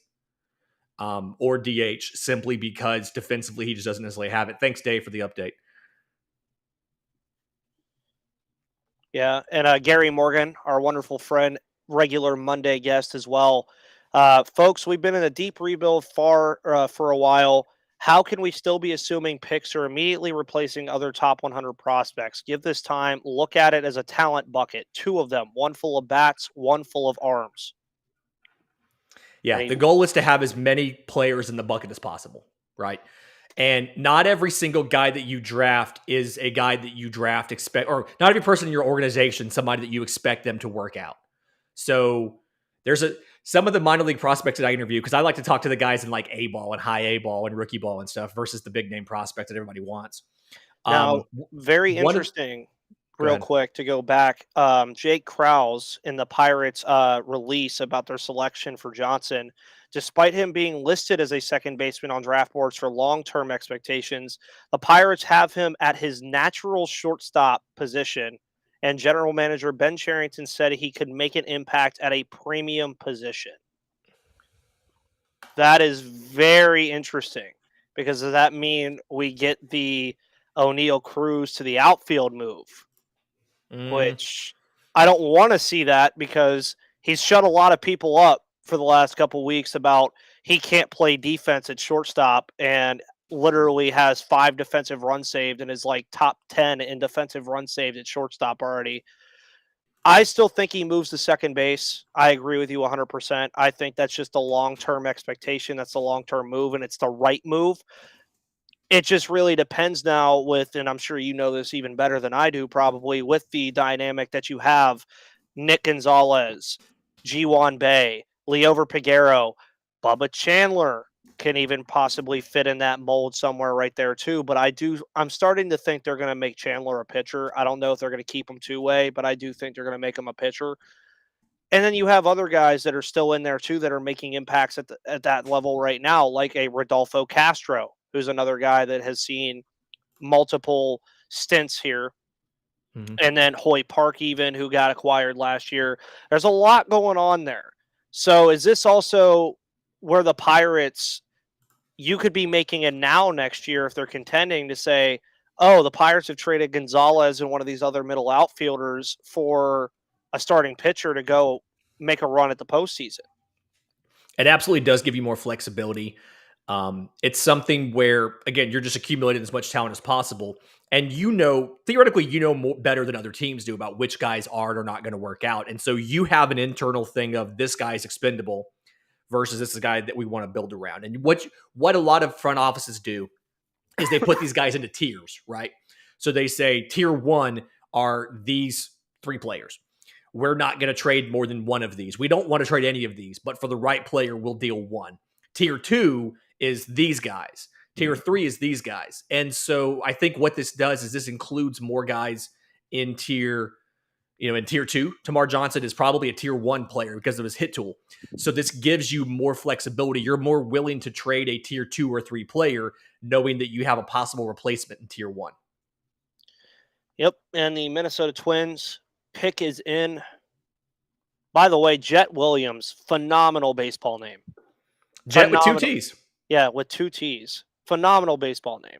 [SPEAKER 3] or DH simply because defensively he just doesn't necessarily have it. Thanks, Dave, for the update.
[SPEAKER 1] Yeah, and Gary Morgan, our wonderful friend, regular Monday guest as well. Folks, we've been in a deep rebuild for a while. How can we still be assuming picks are immediately replacing other top 100 prospects? Give this time. Look at it as a talent bucket. 2 of them, one full of bats, one full of arms.
[SPEAKER 3] Yeah, the goal is to have as many players in the bucket as possible, right? And not every single guy that you draft is a guy that you or not every person in your organization, somebody that you expect them to work out. So there's some of the minor league prospects that I interview, because I like to talk to the guys in like A ball and high A ball and rookie ball and stuff versus the big name prospects that everybody wants.
[SPEAKER 1] Now, very interesting, real quick to go back. Jake Krause in the Pirates release about their selection for Johnson. Despite him being listed as a second baseman on draft boards for long-term expectations, the Pirates have him at his natural shortstop position, and general manager Ben Cherington said he could make an impact at a premium position. That is very interesting, because does that mean we get the O'Neal Cruz to the outfield move? Which I don't want to see that, because he's shut a lot of people up for the last couple of weeks about he can't play defense at shortstop, and literally has 5 defensive runs saved and is like top 10 in defensive runs saved at shortstop already. I still think he moves to second base. I agree with you 100%. I think that's just a long-term expectation. That's a long-term move, and it's the right move. It just really depends now with, and I'm sure you know this even better than I do probably, with the dynamic that you have Nick Gonzalez, G1 Bay, Leover Piguero, Bubba Chandler can even possibly fit in that mold somewhere right there too. But I'm starting to think they're going to make Chandler a pitcher. I don't know if they're going to keep him two-way, but I do think they're going to make him a pitcher. And then you have other guys that are still in there too that are making impacts at that level right now, like a Rodolfo Castro, who's another guy that has seen multiple stints here.
[SPEAKER 3] Mm-hmm.
[SPEAKER 1] And then Hoy Park, even, who got acquired last year. There's a lot going on there. So is this also where the Pirates, you could be making it now next year if they're contending to say, oh, the Pirates have traded Gonzalez and one of these other middle outfielders for a starting pitcher to go make a run at the postseason?
[SPEAKER 3] It absolutely does give you more flexibility. It's something where, again, you're just accumulating as much talent as possible. And theoretically, more better than other teams do about which guys are or not going to work out. And so you have an internal thing of this guy's expendable versus this is a guy that we want to build around. And what a lot of front offices do is they put these guys into tiers, right? So they say tier 1 are these 3 players. We're not going to trade more than one of these. We don't want to trade any of these, but for the right player, we'll deal 1. Tier 2 is these guys. Tier 3 is these guys. And so I think what this does is this includes more guys in tier 2. Tamar Johnson is probably a tier 1 player because of his hit tool. So this gives you more flexibility. You're more willing to trade a tier 2 or 3 player knowing that you have a possible replacement in tier 1.
[SPEAKER 1] Yep, and the Minnesota Twins pick is in. By the way, Jett Williams, phenomenal baseball name.
[SPEAKER 3] Jett with 2 T's.
[SPEAKER 1] Yeah, with 2 T's. Phenomenal baseball name.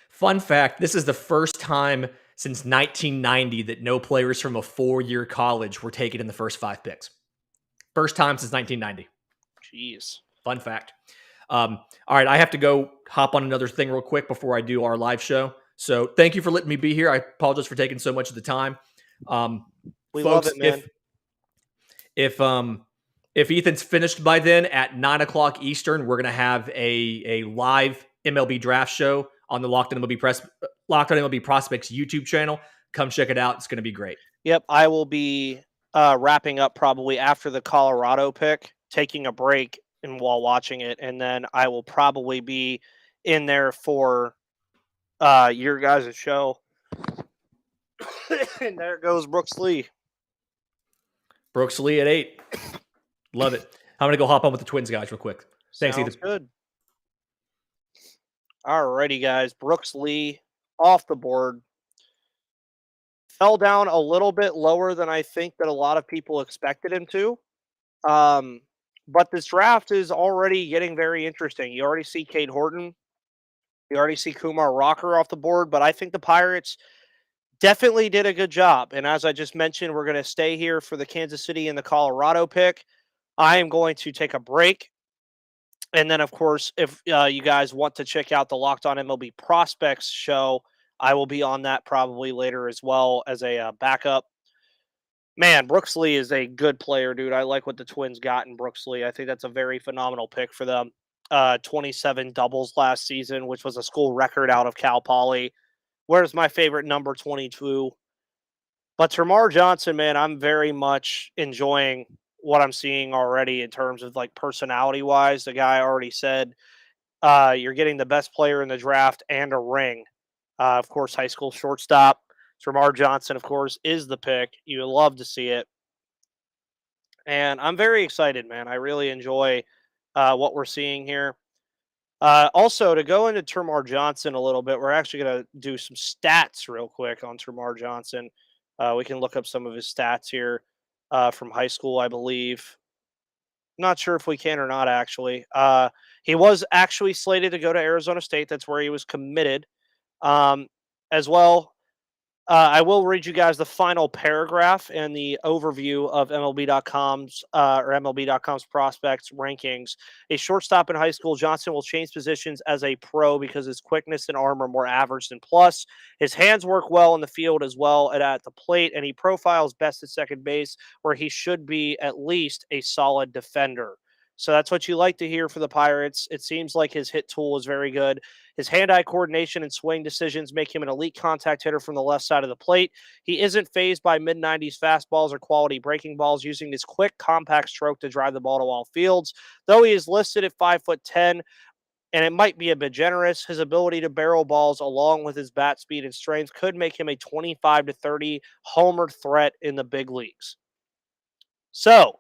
[SPEAKER 3] Fun fact, this is the first time since 1990 that no players from a 4-year college were taken in the first 5 picks. First time since 1990.
[SPEAKER 1] Jeez.
[SPEAKER 3] Fun fact. All right, I have to go hop on another thing real quick before I do our live show. So thank you for letting me be here. I apologize for taking so much of the time.
[SPEAKER 1] We
[SPEAKER 3] folks,
[SPEAKER 1] love it, man.
[SPEAKER 3] If Ethan's finished by then at 9:00 Eastern, we're going to have a live MLB draft show on the Locked On MLB Prospects YouTube channel. Come check it out. It's going to be great.
[SPEAKER 1] Yep, I will be wrapping up probably after the Colorado pick, taking a break and while watching it, and then I will probably be in there for your guys' show. And there goes Brooks Lee.
[SPEAKER 3] Brooks Lee at 8. Love it. I'm going to go hop on with the Twins guys real quick. Thanks,
[SPEAKER 1] Sounds
[SPEAKER 3] Ethan.
[SPEAKER 1] Good. All righty, guys. Brooks Lee off the board. Fell down a little bit lower than I think that a lot of people expected him to. But this draft is already getting very interesting. You already see Cade Horton. You already see Kumar Rocker off the board. But I think the Pirates definitely did a good job. And as I just mentioned, we're going to stay here for the Kansas City and the Colorado pick. I am going to take a break. And then, of course, if you guys want to check out the Locked On MLB Prospects show, I will be on that probably later as well as a backup. Man, Brooks Lee is a good player, dude. I like what the Twins got in Brooks Lee. I think that's a very phenomenal pick for them. 27 doubles last season, which was a school record out of Cal Poly. Where's my favorite number 22? But Turmar Johnson, man, I'm very much enjoying what I'm seeing already in terms of like personality wise. The guy already said you're getting the best player in the draft and a ring. Of course, high school shortstop. Tamar Johnson, of course, is the pick. You love to see it. And I'm very excited, man. I really enjoy what we're seeing here. Also, to go into Turmar Johnson a little bit, we're actually going to do some stats real quick on Turmar Johnson. We can look up some of his stats here from high school, I believe. Not sure if we can or not, actually. He was actually slated to go to Arizona State. That's where he was committed. As well, I will read you guys the final paragraph and the overview of MLB.com's prospects rankings. A shortstop in high school, Johnson will change positions as a pro because his quickness and arm are more average than plus. His hands work well in the field as well and at the plate, and he profiles best at second base, where he should be at least a solid defender. So that's what you like to hear for the Pirates. It seems like his hit tool is very good. His hand-eye coordination and swing decisions make him an elite contact hitter from the left side of the plate. He isn't phased by mid-90s fastballs or quality breaking balls, using his quick, compact stroke to drive the ball to all fields. Though he is listed at 5'10", and it might be a bit generous, his ability to barrel balls along with his bat speed and strength could make him a 25 to 30 homer threat in the big leagues. So,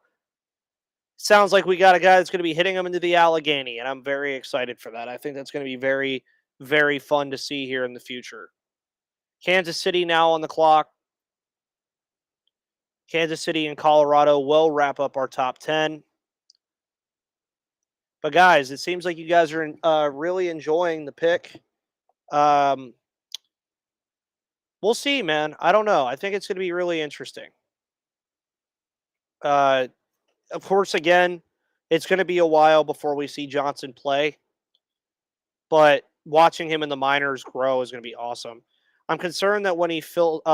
[SPEAKER 1] sounds like we got a guy that's going to be hitting him into the Allegheny, and I'm very excited for that. I think that's going to be very, very fun to see here in the future. Kansas City now on the clock. Kansas City and Colorado will wrap up our top 10. But guys, it seems like you guys are really enjoying the pick. We'll see, man. I don't know. I think it's going to be really interesting. Of course, again, it's going to be a while before we see Johnson play. But watching him in the minors grow is going to be awesome. I'm concerned that when he fills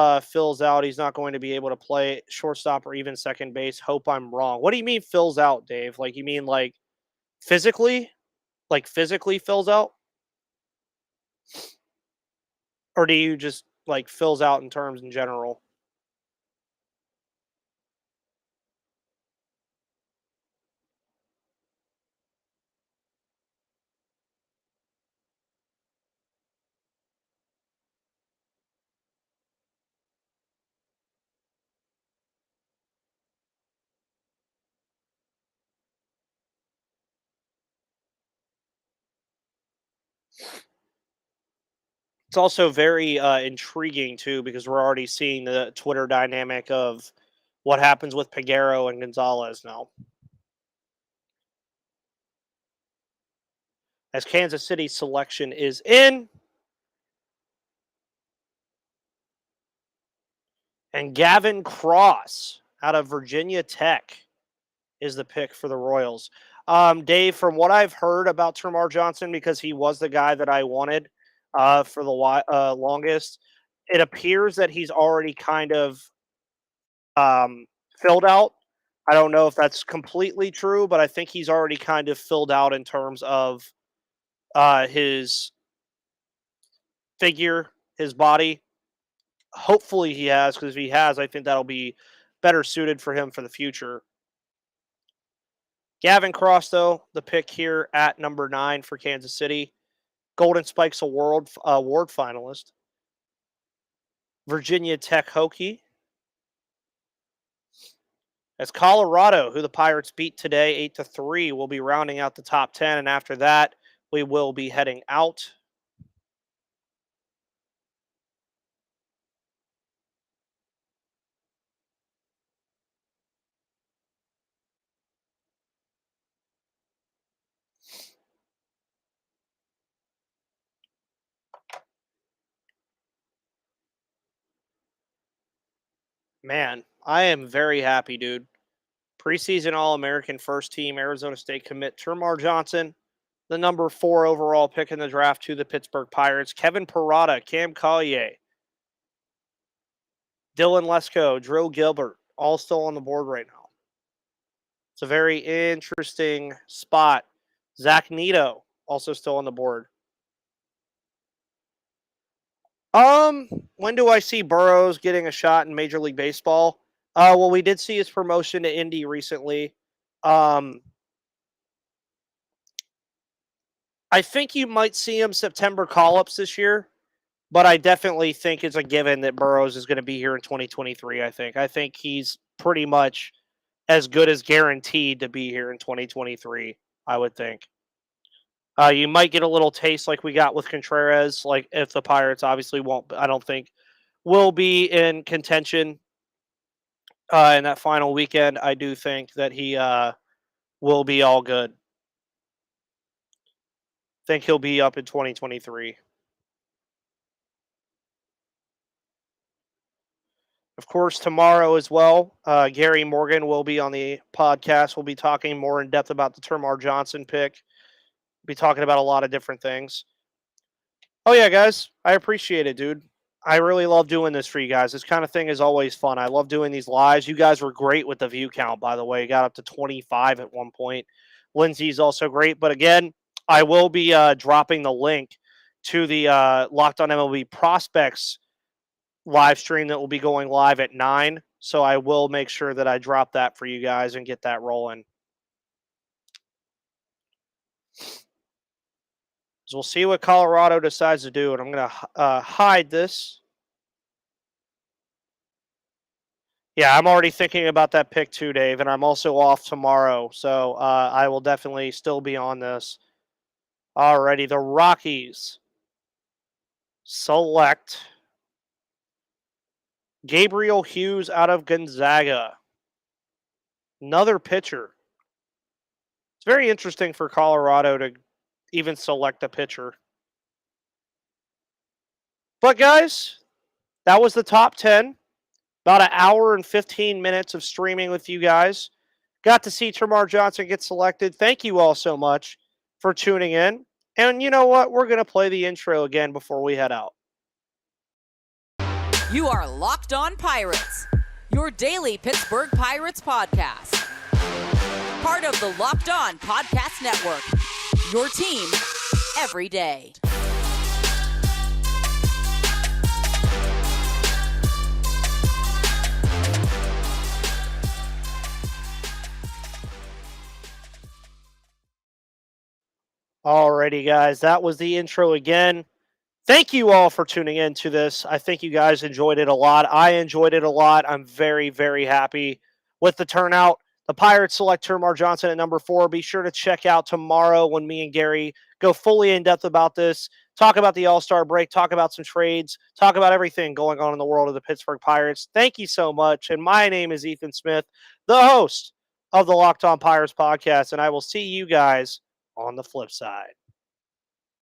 [SPEAKER 1] out, he's not going to be able to play shortstop or even second base. Hope I'm wrong. What do you mean fills out, Dave? Like, you mean like physically? Like physically fills out? Or do you just like fills out in terms in general? It's also very intriguing too, because we're already seeing the Twitter dynamic of what happens with Peguero and Gonzalez now. As Kansas City's selection is in, and Gavin Cross out of Virginia Tech is the pick for the Royals. Dave, from what I've heard about Turmar Johnson, because he was the guy that I wanted for the longest, it appears that he's already kind of filled out. I don't know if that's completely true, but I think he's already kind of filled out in terms of his figure, his body. Hopefully he has, because if he has, I think that'll be better suited for him for the future. Gavin Cross, though, the pick here at number 9 for Kansas City. Golden Spikes Award finalist. Virginia Tech Hokie. As Colorado, who the Pirates beat today 8-3, will be rounding out the top 10. And after that, we will be heading out. Man, I am very happy, dude. Preseason All-American first team Arizona State commit Turmar Johnson, the number 4 overall pick in the draft to the Pittsburgh Pirates. Kevin Parada, Cam Collier, Dylan Lesko, Drew Gilbert, all still on the board right now. It's a very interesting spot. Zach Neto, also still on the board. When do I see Burrows getting a shot in Major League Baseball? Well, we did see his promotion to Indy recently. I think you might see him September call-ups this year, but I definitely think it's a given that Burrows is going to be here in 2023, I think he's pretty much as good as guaranteed to be here in 2023, I would think. You might get a little taste like we got with Contreras, like if the Pirates obviously won't, I don't think, will be in contention in that final weekend. I do think that he will be all good. Think he'll be up in 2023. Of course, tomorrow as well, Gary Morgan will be on the podcast. We'll be talking more in depth about the Turmar Johnson pick. We'll be talking about a lot of different things. Oh, yeah, guys. I appreciate it, dude. I really love doing this for you guys. This kind of thing is always fun. I love doing these lives. You guys were great with the view count, by the way. Got up to 25 at one point. Lindsay's also great. But again, I will be dropping the link to the Locked On MLB Prospects live stream that will be going live at 9. So I will make sure that I drop that for you guys and get that rolling. So we'll see what Colorado decides to do. And I'm going to hide this. Yeah, I'm already thinking about that pick too, Dave. And I'm also off tomorrow. So I will definitely still be on this. Alrighty, the Rockies select Gabriel Hughes out of Gonzaga. Another pitcher. It's very interesting for Colorado to even select a pitcher. But guys, that was the top 10. About an hour and 15 minutes of streaming with you guys. Got to see Tamar Johnson get selected. Thank you all so much for tuning in. And you know what? We're going to play the intro again before we head out.
[SPEAKER 2] You are Locked On Pirates, your daily Pittsburgh Pirates podcast. Part of the Locked On Podcast Network, your team every day.
[SPEAKER 1] Alrighty, guys, that was the intro again. Thank you all for tuning in to this. I think you guys enjoyed it a lot. I enjoyed it a lot. I'm very, very happy with the turnout. The Pirates select Turmar Johnson at number 4. Be sure to check out tomorrow when me and Gary go fully in depth about this, talk about the All-Star break, talk about some trades, talk about everything going on in the world of the Pittsburgh Pirates. Thank you so much. And my name is Ethan Smith, the host of the Locked On Pirates podcast, and I will see you guys on the flip side.